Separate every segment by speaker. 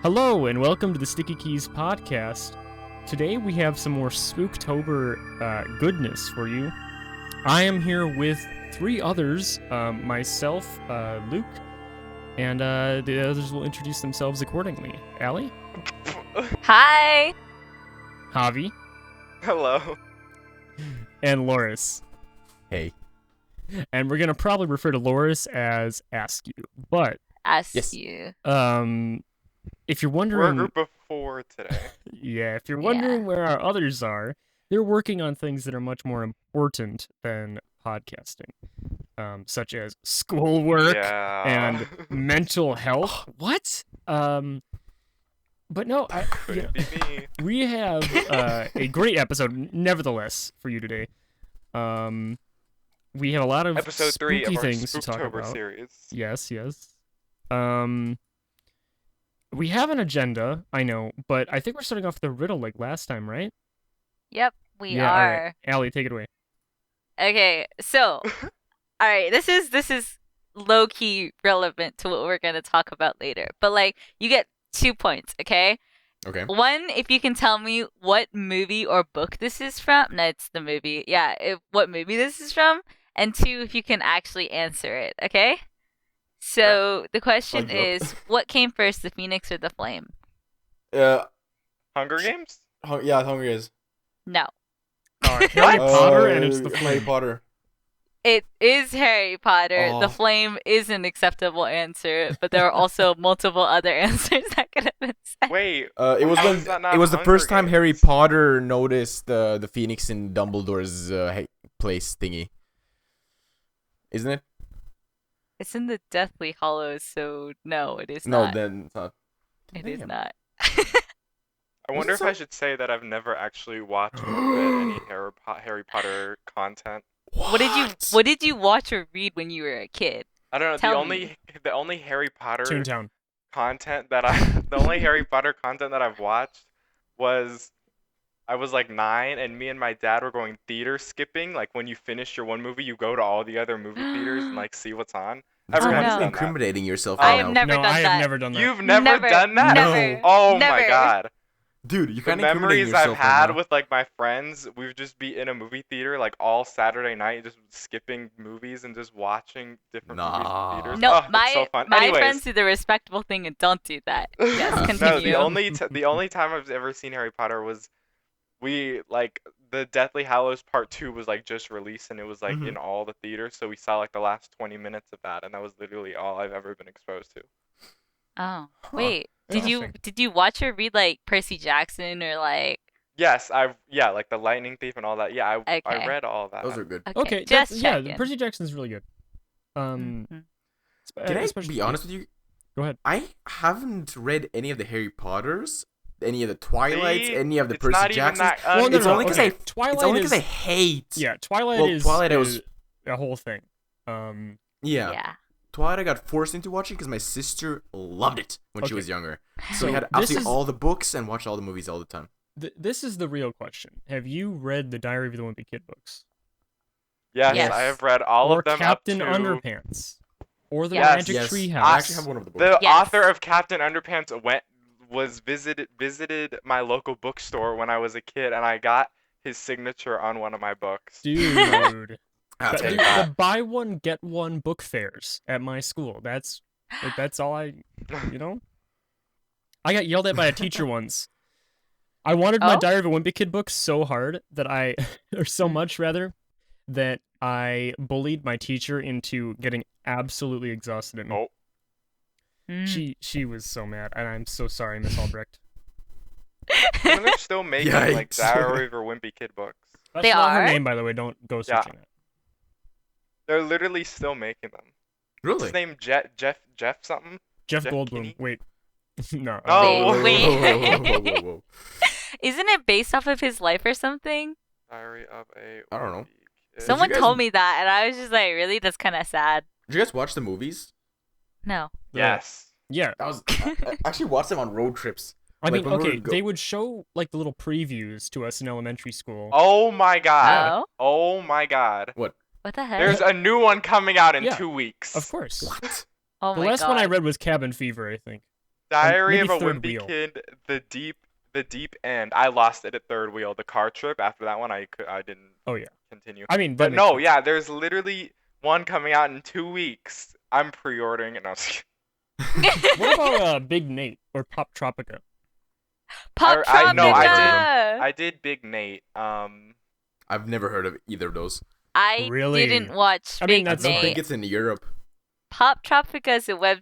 Speaker 1: Hello, and welcome to the Sticky Keys podcast. Today we have some more Spooktober goodness for you. I am here with three others, myself, Luke, and the others will introduce themselves accordingly. Allie?
Speaker 2: Hi!
Speaker 1: Javi?
Speaker 3: Hello.
Speaker 1: And Loris.
Speaker 4: Hey.
Speaker 1: And we're going to probably refer to Loris as Ask You, but...
Speaker 2: Ask you.
Speaker 1: If you're
Speaker 3: We're a
Speaker 1: wondering...
Speaker 3: group of 4 today.
Speaker 1: Yeah, if you're wondering where our others are, they're working on things that are much more important than podcasting, such as schoolwork and mental health. What? But no,
Speaker 3: Couldn't be me.
Speaker 1: we have a great episode, nevertheless, for you today. We have a lot of
Speaker 3: Episode 3
Speaker 1: spooky
Speaker 3: of our
Speaker 1: things to talk
Speaker 3: Spooktober
Speaker 1: about.
Speaker 3: series.
Speaker 1: Yes. We have an agenda, I know, but I think we're starting off with the riddle like last time, right?
Speaker 2: Yep, we
Speaker 1: Yeah, all
Speaker 2: are.
Speaker 1: right. Allie, take it away.
Speaker 2: Okay, so, alright, this is low-key relevant to what we're gonna talk about later. But, you get 2 points, okay?
Speaker 4: Okay.
Speaker 2: 1, if you can tell me what movie or book this is from. No, it's the movie. Yeah, what movie this is from. And 2, if you can actually answer it, okay? So, the question is, what came first, the phoenix or the flame?
Speaker 3: Hunger Games?
Speaker 4: Yeah, Hunger Games.
Speaker 2: No.
Speaker 1: Harry Potter, and it's the
Speaker 4: Harry
Speaker 1: flame.
Speaker 4: Potter.
Speaker 2: It is Harry Potter.
Speaker 4: Oh.
Speaker 2: The flame is an acceptable answer, but there are also multiple other answers that could have been said.
Speaker 3: Wait.
Speaker 4: It was
Speaker 3: how
Speaker 4: when
Speaker 3: is that not
Speaker 4: it was the
Speaker 3: Hunger
Speaker 4: first time
Speaker 3: Games?
Speaker 4: Harry Potter noticed the Phoenix in Dumbledore's place thingy. Isn't it?
Speaker 2: It's in the Deathly Hallows, so no, it is
Speaker 4: No,
Speaker 2: not.
Speaker 4: then it's not.
Speaker 2: It is
Speaker 4: Damn.
Speaker 2: not.
Speaker 3: I wonder if
Speaker 4: so-
Speaker 3: I should say that I've never actually watched or read any Harry Potter content.
Speaker 2: What did you watch or read when you were a kid?
Speaker 3: I don't know.
Speaker 2: Tell
Speaker 3: The only Harry Potter
Speaker 1: Toontown.
Speaker 3: content that the only Harry Potter content that I've watched was I was like 9 and me and my dad were going theater skipping. Like when you finish your one movie, you go to all the other movie theaters and like see what's on. Everyone's
Speaker 2: no.
Speaker 3: done that.
Speaker 4: Incriminating yourself
Speaker 2: I
Speaker 4: right
Speaker 2: have
Speaker 4: now.
Speaker 2: never
Speaker 1: No,
Speaker 2: done
Speaker 1: I
Speaker 2: that.
Speaker 1: have never done that.
Speaker 3: You've never done that?
Speaker 2: Never.
Speaker 3: Oh
Speaker 2: Never.
Speaker 3: my god.
Speaker 4: Dude, you
Speaker 3: The
Speaker 4: kind of incriminating
Speaker 3: memories I've
Speaker 4: yourself
Speaker 3: had
Speaker 4: right now.
Speaker 3: with like my friends, we'd just be in a movie theater like all Saturday night, just skipping movies and just watching different movies
Speaker 4: Nah.
Speaker 3: in theaters.
Speaker 2: No,
Speaker 3: Oh, it's so fun.
Speaker 2: my
Speaker 3: Anyways,
Speaker 2: friends do the respectable thing and don't do that. Yes,
Speaker 3: no,
Speaker 2: continue.
Speaker 3: the only time I've ever seen Harry Potter was the Deathly Hallows Part 2 was like just released and it was like in all the theaters, so we saw like the last 20 minutes of that and that was literally all I've ever been exposed to.
Speaker 2: Oh, wait.
Speaker 1: Interesting.
Speaker 2: Did you watch or read like Percy Jackson or like?
Speaker 3: Yes, like the Lightning Thief and all that. Yeah, I
Speaker 2: Okay.
Speaker 3: read all that.
Speaker 4: Those are good.
Speaker 1: Okay,
Speaker 2: just checking.
Speaker 1: Percy Jackson's really good.
Speaker 2: Mhm.
Speaker 4: Can I
Speaker 1: especially-
Speaker 4: be honest with you?
Speaker 1: Go ahead.
Speaker 4: I haven't read any of the Harry Potters, any of the Twilights,
Speaker 3: See?
Speaker 4: any of the
Speaker 3: It's
Speaker 4: Percy
Speaker 3: not even
Speaker 4: Jacksons.
Speaker 3: that.
Speaker 1: Well, no,
Speaker 4: It's
Speaker 1: no,
Speaker 4: only because
Speaker 1: okay.
Speaker 4: I
Speaker 1: Twilight is
Speaker 4: hate.
Speaker 1: yeah. Twilight
Speaker 4: Well,
Speaker 1: is
Speaker 4: Twilight
Speaker 1: is a whole thing.
Speaker 4: Yeah.
Speaker 2: Yeah.
Speaker 4: Twilight I got forced into watching because my sister loved it when she
Speaker 1: Okay.
Speaker 4: was younger. So
Speaker 1: So
Speaker 4: we had
Speaker 1: this
Speaker 4: absolutely
Speaker 1: is-
Speaker 4: all the books and watched all the movies all the time.
Speaker 1: This is the real question. Have you read the Diary of the Wimpy Kid books?
Speaker 3: Yes,
Speaker 2: Yes.
Speaker 3: I have read all
Speaker 1: or
Speaker 3: of them
Speaker 1: Captain
Speaker 3: up to
Speaker 1: Underpants? Or the
Speaker 2: Yes.
Speaker 1: Magic
Speaker 4: Yes,
Speaker 1: Treehouse?
Speaker 4: I actually have one of the books.
Speaker 3: the
Speaker 2: Yes.
Speaker 3: author of Captain Underpants visited my local bookstore when I was a kid and I got his signature on one of my books.
Speaker 1: Dude.
Speaker 4: That's
Speaker 1: Dude,
Speaker 4: pretty
Speaker 1: the buy one get one book fairs at my school. That's all I I got yelled at by a teacher once. I wanted my
Speaker 2: Oh?
Speaker 1: Diary of a Wimpy Kid book so hard that or so much rather, that I bullied my teacher into getting absolutely exhausted at me.
Speaker 3: Oh.
Speaker 2: Mm.
Speaker 1: She was so mad, and I'm so sorry, Miss Albrecht.
Speaker 3: And they're still making like
Speaker 4: Yikes.
Speaker 3: Diary of a Wimpy Kid books.
Speaker 1: That's
Speaker 2: They
Speaker 1: not her
Speaker 2: are?
Speaker 1: name, by the way. Don't go
Speaker 3: Yeah.
Speaker 1: searching it.
Speaker 3: They're literally still making them. What's
Speaker 4: Really?
Speaker 3: his name? Jeff something?
Speaker 1: Jeff
Speaker 3: Jeff
Speaker 1: Goldblum.
Speaker 3: Kinney?
Speaker 1: Wait. No.
Speaker 3: No.
Speaker 4: Whoa.
Speaker 2: Isn't it based off of his life or something?
Speaker 3: Diary of a
Speaker 4: I don't know.
Speaker 3: Wimpy Kid.
Speaker 2: Someone
Speaker 4: guys-
Speaker 2: told me that, and I was just like, really? That's kind of sad.
Speaker 4: Did you guys watch the movies?
Speaker 2: No.
Speaker 3: Yes.
Speaker 1: Yeah.
Speaker 4: That was I actually watched them on road trips.
Speaker 1: I
Speaker 4: Like,
Speaker 1: mean,
Speaker 4: when we
Speaker 1: okay,
Speaker 4: would go-
Speaker 1: they would show like the little previews to us in elementary school.
Speaker 3: Oh my god.
Speaker 2: Oh?
Speaker 3: Oh my god.
Speaker 2: What the heck?
Speaker 3: There's a new one coming out in
Speaker 1: Yeah.
Speaker 3: 2 weeks.
Speaker 1: Of course.
Speaker 4: What?
Speaker 2: oh
Speaker 1: The
Speaker 2: my
Speaker 1: last
Speaker 2: god.
Speaker 1: one I read was Cabin Fever, I think.
Speaker 3: Diary
Speaker 1: maybe
Speaker 3: of a
Speaker 1: third
Speaker 3: Wimpy
Speaker 1: wheel.
Speaker 3: Kid, the deep end. I lost it at third wheel. The car trip. After that one, I didn't
Speaker 1: Oh yeah.
Speaker 3: continue.
Speaker 1: I mean, that
Speaker 3: But
Speaker 1: makes
Speaker 3: no,
Speaker 1: sense.
Speaker 3: yeah, there's literally one coming out in 2 weeks. I'm pre-ordering it. No,
Speaker 1: What about Big Nate or Pop Tropica?
Speaker 2: Pop
Speaker 3: I no,
Speaker 4: Never heard of them.
Speaker 2: Tropica.
Speaker 3: I did Big Nate.
Speaker 4: I've never heard of either of those.
Speaker 2: I
Speaker 1: Really?
Speaker 2: didn't watch
Speaker 1: I mean,
Speaker 2: Big
Speaker 1: that's
Speaker 4: I don't think
Speaker 2: Nate.
Speaker 4: it's in Europe.
Speaker 2: Pop Tropica is a web.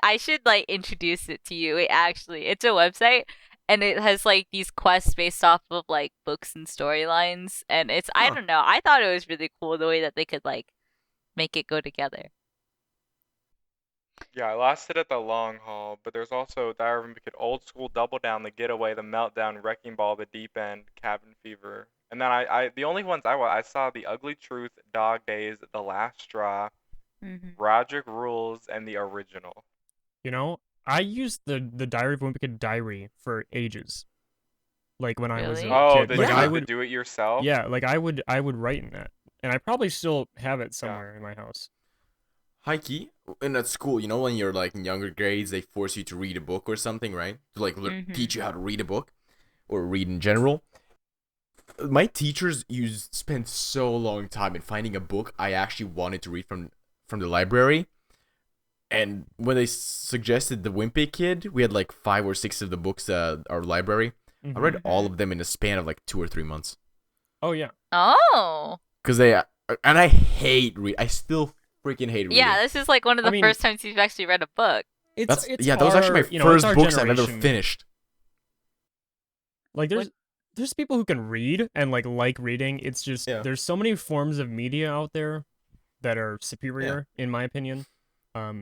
Speaker 2: I should like introduce it to you. It's a website, and it has like these quests based off of like books and storylines, and I
Speaker 4: Huh.
Speaker 2: don't know. I thought it was really cool the way that they could like make it go together.
Speaker 3: Yeah, I lost it at the long haul, but there's also Diary of a Wimpy Kid, Old School, Double Down, The Getaway, The Meltdown, Wrecking Ball, The Deep End, Cabin Fever. And then the only ones I saw The Ugly Truth, Dog Days, The Last Straw,
Speaker 2: Mm-hmm.
Speaker 3: Roderick Rules, and the original.
Speaker 1: You know, I used the Diary of a Wimpy Kid diary for ages. Like when I was a
Speaker 2: Really?
Speaker 3: Oh,
Speaker 1: kid.
Speaker 3: the
Speaker 1: Like
Speaker 4: yeah.
Speaker 1: I
Speaker 3: the
Speaker 1: would,
Speaker 3: do it yourself?
Speaker 1: yeah, like I would write in that, and I probably still have it somewhere in my house.
Speaker 4: Heike, in at school, you know, when you're like in younger grades, they force you to read a book or something, right? To like
Speaker 2: Mhm.
Speaker 4: teach you how to read a book or read in general. My teachers spent so long time in finding a book I actually wanted to read from the library. And when they suggested The Wimpy Kid, we had like 5 or 6 of the books at our library. I read all of them in a span of like 2 or 3 months.
Speaker 1: Oh yeah.
Speaker 2: Oh.
Speaker 4: Cause and I hate read. I still freaking hate reading.
Speaker 2: Yeah, this is like one of
Speaker 1: I
Speaker 2: the
Speaker 1: mean-
Speaker 2: first times you've actually read a book.
Speaker 1: It's
Speaker 4: that was actually my
Speaker 1: you know,
Speaker 4: first
Speaker 1: it's our
Speaker 4: books I've ever
Speaker 1: generation.
Speaker 4: finished.
Speaker 1: Like there's people who can read and like reading. It's just
Speaker 4: Yeah.
Speaker 1: there's so many forms of media out there that are superior in my opinion.
Speaker 3: I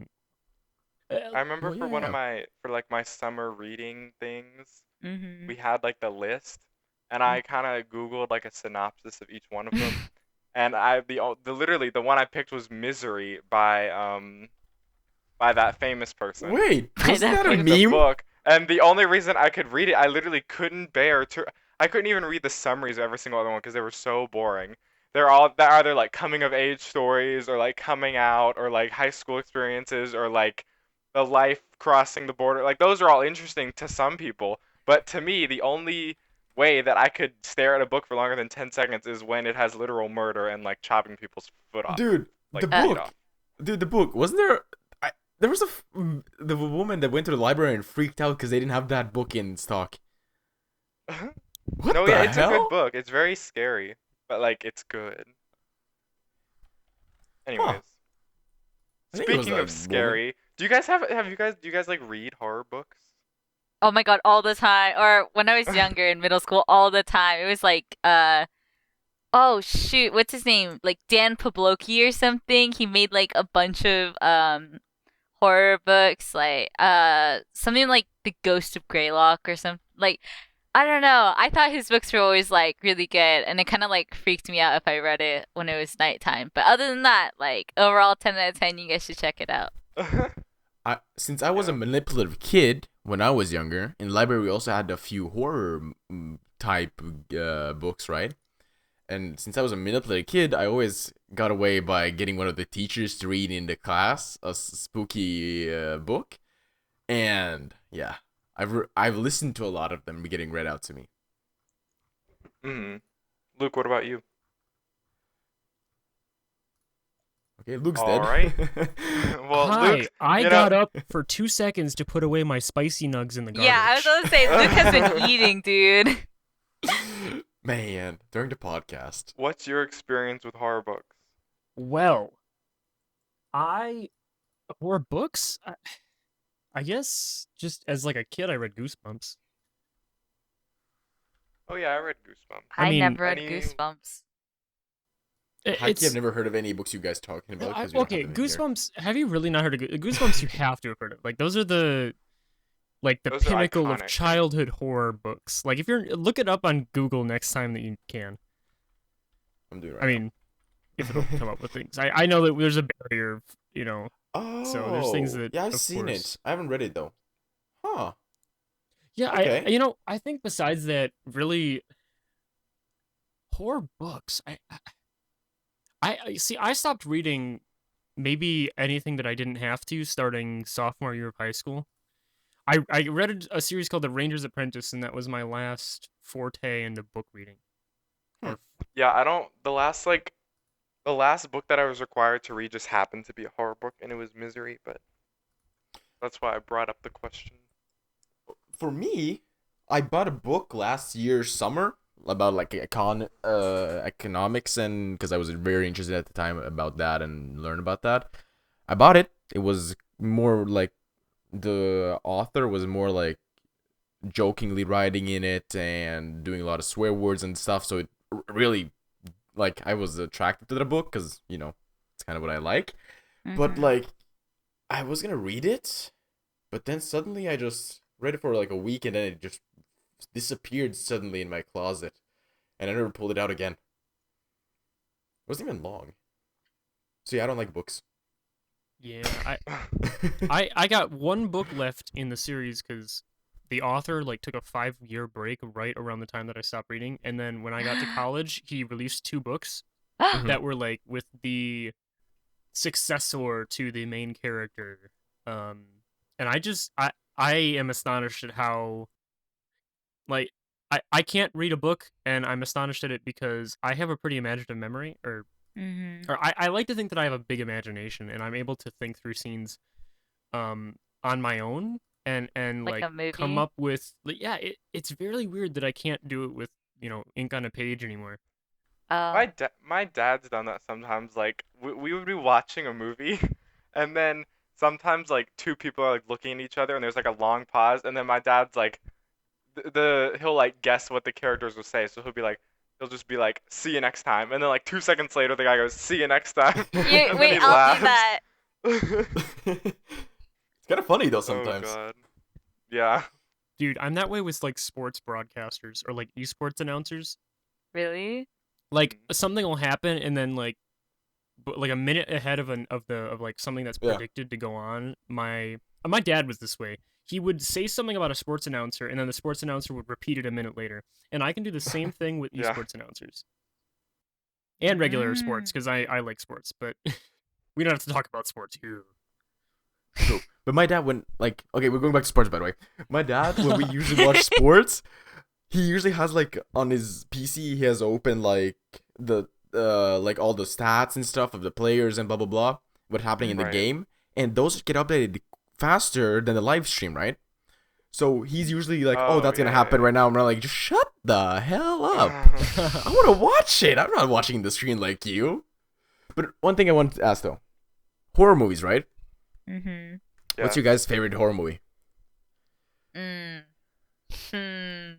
Speaker 3: remember
Speaker 4: Well,
Speaker 3: for one of
Speaker 4: yeah.
Speaker 3: my summer reading things,
Speaker 2: Mm-hmm.
Speaker 3: we had like the list, and I kind of Googled like a synopsis of each one of them, and literally the one I picked was Misery by that famous person.
Speaker 4: Wait,
Speaker 2: By
Speaker 4: wasn't
Speaker 2: that
Speaker 4: that a
Speaker 3: It's a
Speaker 4: meme?
Speaker 3: book, and the only reason I could read it, I literally couldn't bear to. I couldn't even read the summaries of every single other one because they were so boring. They're either like coming of age stories or like coming out or like high school experiences or like the life crossing the border. Like those are all interesting to some people, but to me, the only way that I could stare at a book for longer than 10 seconds is when it has literal murder and like chopping people's foot off,
Speaker 4: Dude,
Speaker 3: like
Speaker 4: the
Speaker 3: feet
Speaker 4: book.
Speaker 3: off.
Speaker 4: Dude, the book. Wasn't there there was the woman that went to the library and freaked out because they didn't have that book in stock. What
Speaker 3: No,
Speaker 4: the
Speaker 3: yeah, it's
Speaker 4: hell?
Speaker 3: a good book. It's very scary, but like it's good. Anyways,
Speaker 4: I think it was
Speaker 3: speaking
Speaker 4: a
Speaker 3: of scary, do you guys do you guys like read horror books?
Speaker 2: Oh my god, all the time. Or when I was younger in middle school, all the time. It was like, oh shoot, what's his name? Like Dan Pabloki or something. He made like a bunch of horror books, like something like The Ghost of Greylock or something. Like I don't know. I thought his books were always like really good, and it kind of like freaked me out if I read it when it was nighttime. But other than that, like overall, 10 out of 10. You guys should check it out.
Speaker 4: Since I was a
Speaker 3: Yeah.
Speaker 4: manipulative kid when I was younger, in the library we also had a few horror type books, right? And since I was a manipulative kid, I always got away by getting one of the teachers to read in the class a spooky book, and yeah, I've listened to a lot of them getting read out to me.
Speaker 3: Luke, what about you?
Speaker 4: Okay, Luke's
Speaker 3: All
Speaker 4: dead.
Speaker 3: right. Well,
Speaker 1: Hi,
Speaker 3: Luke,
Speaker 1: I
Speaker 3: you
Speaker 1: got
Speaker 3: know-
Speaker 1: up for 2 seconds to put away my spicy nugs in the garbage.
Speaker 2: Yeah, I was gonna say Luke has been eating, dude.
Speaker 4: Man, during the podcast.
Speaker 3: What's your experience with horror books?
Speaker 1: Well, horror books. I guess just as like a kid, I read Goosebumps.
Speaker 3: Oh yeah, I read Goosebumps.
Speaker 1: I
Speaker 2: I
Speaker 1: mean-
Speaker 2: never read
Speaker 3: Any-
Speaker 2: Goosebumps.
Speaker 4: Heike, I've never heard of any books you guys talking about. 'cause we don't
Speaker 1: Okay,
Speaker 4: have them in here.
Speaker 1: Goosebumps. Have you really not heard of Goosebumps? You have to have heard of. Like those are the
Speaker 3: Those are
Speaker 1: pinnacle of
Speaker 3: iconic.
Speaker 1: childhood horror books. Like if you're look it up on Google next time that you can.
Speaker 4: I'm doing right
Speaker 1: I mean, if it'll come up with things. I know that there's a barrier, you know.
Speaker 4: now.
Speaker 1: so there's things that,
Speaker 4: yeah, I've
Speaker 1: of
Speaker 4: seen
Speaker 1: course-
Speaker 4: it. I haven't read it though. Huh.
Speaker 1: Yeah,
Speaker 4: Okay.
Speaker 1: I think besides that, really, horror books. I see. I stopped reading maybe anything that I didn't have to starting sophomore year of high school. I read a series called The Ranger's Apprentice, and that was my last forte into book reading.
Speaker 3: Yeah, I don't. The last book that I was required to read just happened to be a horror book, and it was Misery. But that's why I brought up the question.
Speaker 4: For me, I bought a book last year summer about like economics, and because I was very interested at the time about that and learn about that. I bought it. It was more like the author was more like jokingly writing in it and doing a lot of swear words and stuff. So it really, like, I was attracted to the book because it's kind of what I like. But like, I was gonna read it, but then suddenly I just read it for like a week and then it just disappeared suddenly in my closet, and I never pulled it out again. It wasn't even long. So yeah, I don't like books.
Speaker 1: Yeah, I got one book left in the series because the author like took a 5-year break right around the time that I stopped reading, and then when I got to college, he released 2 books that were like with the successor to the main character, and I am astonished at how like I can't read a book, and I'm astonished at it because I have a pretty imaginative memory, or I like to think that I have a big imagination, and I'm able to think through scenes on my own and
Speaker 2: Like a movie?
Speaker 1: come up with it's very weird that I can't do it with ink on a page anymore.
Speaker 2: Oh.
Speaker 3: My dad's done that sometimes. Like we would be watching a movie, and then sometimes like two people are like looking at each other, and there's like a long pause, and then my dad's like, he'll like guess what the characters will say, so he'll just be like, "See you next time," and then like 2 seconds later, the guy goes, "See you next time," and then
Speaker 2: Wait,
Speaker 3: he
Speaker 2: I'll do
Speaker 3: laughs.
Speaker 2: that.
Speaker 4: It's kind of funny though
Speaker 3: Oh
Speaker 4: sometimes.
Speaker 3: God. Yeah.
Speaker 1: Dude, I'm that way with like sports broadcasters or like esports announcers.
Speaker 2: Really?
Speaker 1: Like something will happen, and then like a minute ahead of like something that's
Speaker 4: Yeah.
Speaker 1: predicted to go on. My dad was this way. He would say something about a sports announcer, and then the sports announcer would repeat it a minute later. And I can do the same thing with
Speaker 3: Yeah.
Speaker 1: esports announcers and regular sports because I like sports, but we don't have to talk about sports here.
Speaker 4: True. But my dad, when like, okay, we're going back to sports by the way. My dad, when we usually watch sports, he usually has like on his PC, he has open like the like all the stats and stuff of the players and blah blah blah, what's happening in the
Speaker 3: Right.
Speaker 4: game, and those get updated faster than the live stream, right? So he's usually like, "Oh,
Speaker 3: Oh,
Speaker 4: that's gonna
Speaker 3: yeah,
Speaker 4: happen
Speaker 3: yeah.
Speaker 4: right now." I'm like, "Just shut the hell up! I want to watch it. I'm not watching the screen like you." But one thing I want to ask though, horror movies, right?
Speaker 2: Mm-hmm.
Speaker 4: What's your guys' favorite horror movie?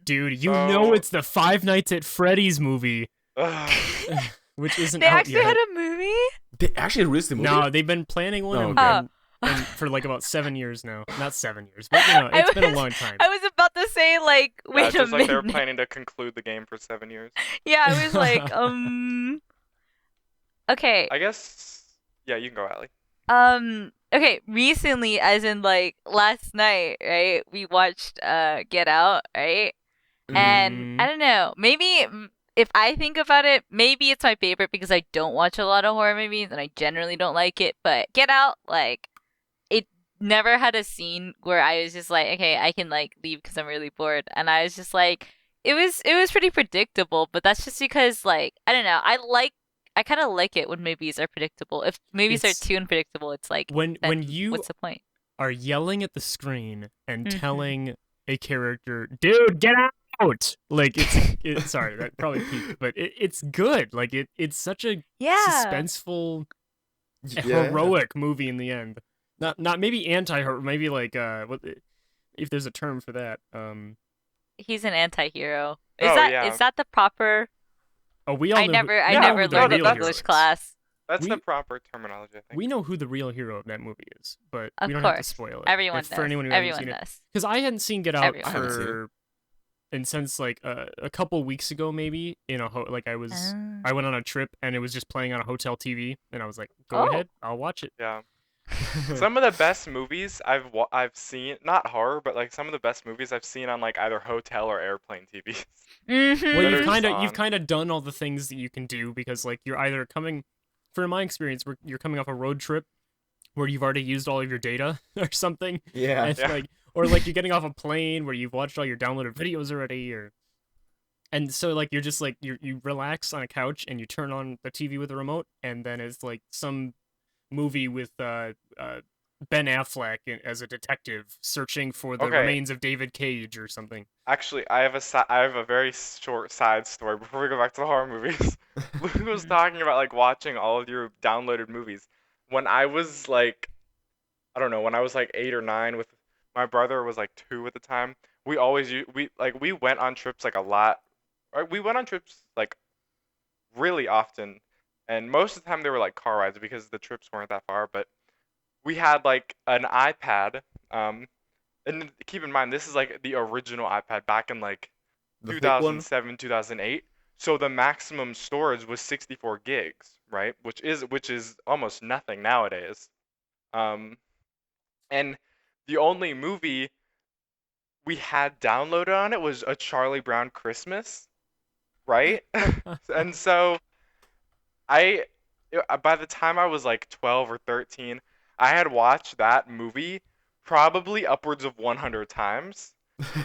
Speaker 1: Dude, you
Speaker 3: So-
Speaker 1: know it's the Five Nights at Freddy's movie, which isn't
Speaker 2: They
Speaker 1: out
Speaker 2: actually
Speaker 1: yet.
Speaker 2: had a movie?
Speaker 4: They actually released the movie.
Speaker 1: No, they've been planning one
Speaker 4: Oh,
Speaker 1: and-
Speaker 4: okay.
Speaker 1: and for like about 7 years now. Not 7 years, but it's been a long time.
Speaker 2: I was about to say, like,
Speaker 3: Yeah,
Speaker 2: wait a
Speaker 3: just like they were
Speaker 2: minute.
Speaker 3: planning to conclude the game for 7 years.
Speaker 2: Yeah, I was like, okay.
Speaker 3: I guess. Yeah, you can go, Allie.
Speaker 2: Okay, recently, as in like last night, right? We watched Get Out, right? And I don't know, maybe if I think about it, maybe it's my favorite because I don't watch a lot of horror movies and I generally don't like it. But Get Out, like, it never had a scene where I was just like, okay, I can like leave because I'm really bored. And I was just like, it was pretty predictable. But that's just because, like, I don't know, I kind of like it when movies are predictable. If movies are too unpredictable, it's like,
Speaker 1: when
Speaker 2: then
Speaker 1: you
Speaker 2: what's the point?
Speaker 1: are yelling at the screen and
Speaker 2: Mhm.
Speaker 1: telling a character, "Dude, get out!" Like it's sorry, that probably peaked, but it's good. Like it's such a
Speaker 2: Yeah.
Speaker 1: suspenseful,
Speaker 4: Yeah.
Speaker 1: heroic movie in the end. Not maybe anti-hero, maybe like what if there's a term for that.
Speaker 2: He's an anti-hero.
Speaker 3: Oh, yeah.
Speaker 2: Is that the proper?
Speaker 1: Oh, we all
Speaker 2: I
Speaker 1: know
Speaker 2: never
Speaker 1: we know
Speaker 2: never
Speaker 1: who the
Speaker 2: learned
Speaker 1: real
Speaker 2: in
Speaker 1: hero
Speaker 2: English
Speaker 1: is.
Speaker 2: class.
Speaker 3: That's the
Speaker 1: We-
Speaker 3: proper terminology, I think.
Speaker 1: We know who the real hero of that movie is, but
Speaker 2: Of
Speaker 1: we don't have to
Speaker 2: course.
Speaker 1: spoil it.
Speaker 2: Everyone
Speaker 1: If-
Speaker 2: does.
Speaker 1: for anyone who hasn't
Speaker 2: Everyone
Speaker 1: seen it.
Speaker 2: does.
Speaker 1: Because I hadn't seen Get Out
Speaker 2: Everyone.
Speaker 4: I haven't seen
Speaker 1: for, and since like a couple weeks ago maybe in a like I went on a trip and it was just playing on a hotel TV and I was like, go
Speaker 2: Oh.
Speaker 1: ahead, I'll watch it.
Speaker 3: Yeah. Some of the best movies I've seen, not horror, but like some of the best movies I've seen on like either hotel or airplane TVs.
Speaker 2: Mm-hmm.
Speaker 1: Well,
Speaker 3: That
Speaker 1: you've
Speaker 3: are
Speaker 1: kind of
Speaker 3: just
Speaker 1: you've
Speaker 3: on.
Speaker 1: kind of done all the things that you can do because like you're either coming, for my experience, you're coming off a road trip where you've already used all of your data or something.
Speaker 4: Yeah.
Speaker 1: And
Speaker 3: Yeah.
Speaker 1: or like you're getting off a plane where you've watched all your downloaded videos already, and so like you're just like you relax on a couch and you turn on the TV with a remote, and then it's like some movie with Ben Affleck as a detective searching for the
Speaker 3: Okay.
Speaker 1: remains of David Cage or something.
Speaker 3: Actually, I have a very short side story before we go back to the horror movies. Luke was talking about like watching all of your downloaded movies. When I was like, I don't know, when I was like 8 or 9, with my brother was like 2 at the time. We went on trips like a lot. We went on trips like really often, and most of the time they were like car rides because the trips weren't that far. But we had like an iPad. And keep in mind, this is like the original iPad back in like
Speaker 4: The thick one.
Speaker 3: 2007, 2008. So the maximum storage was 64 gigs, right? Which is almost nothing nowadays. Um, and the only movie we had downloaded on it was A Charlie Brown Christmas, right? And so I, by the time I was like 12 or 13, I had watched that movie probably upwards of 100 times.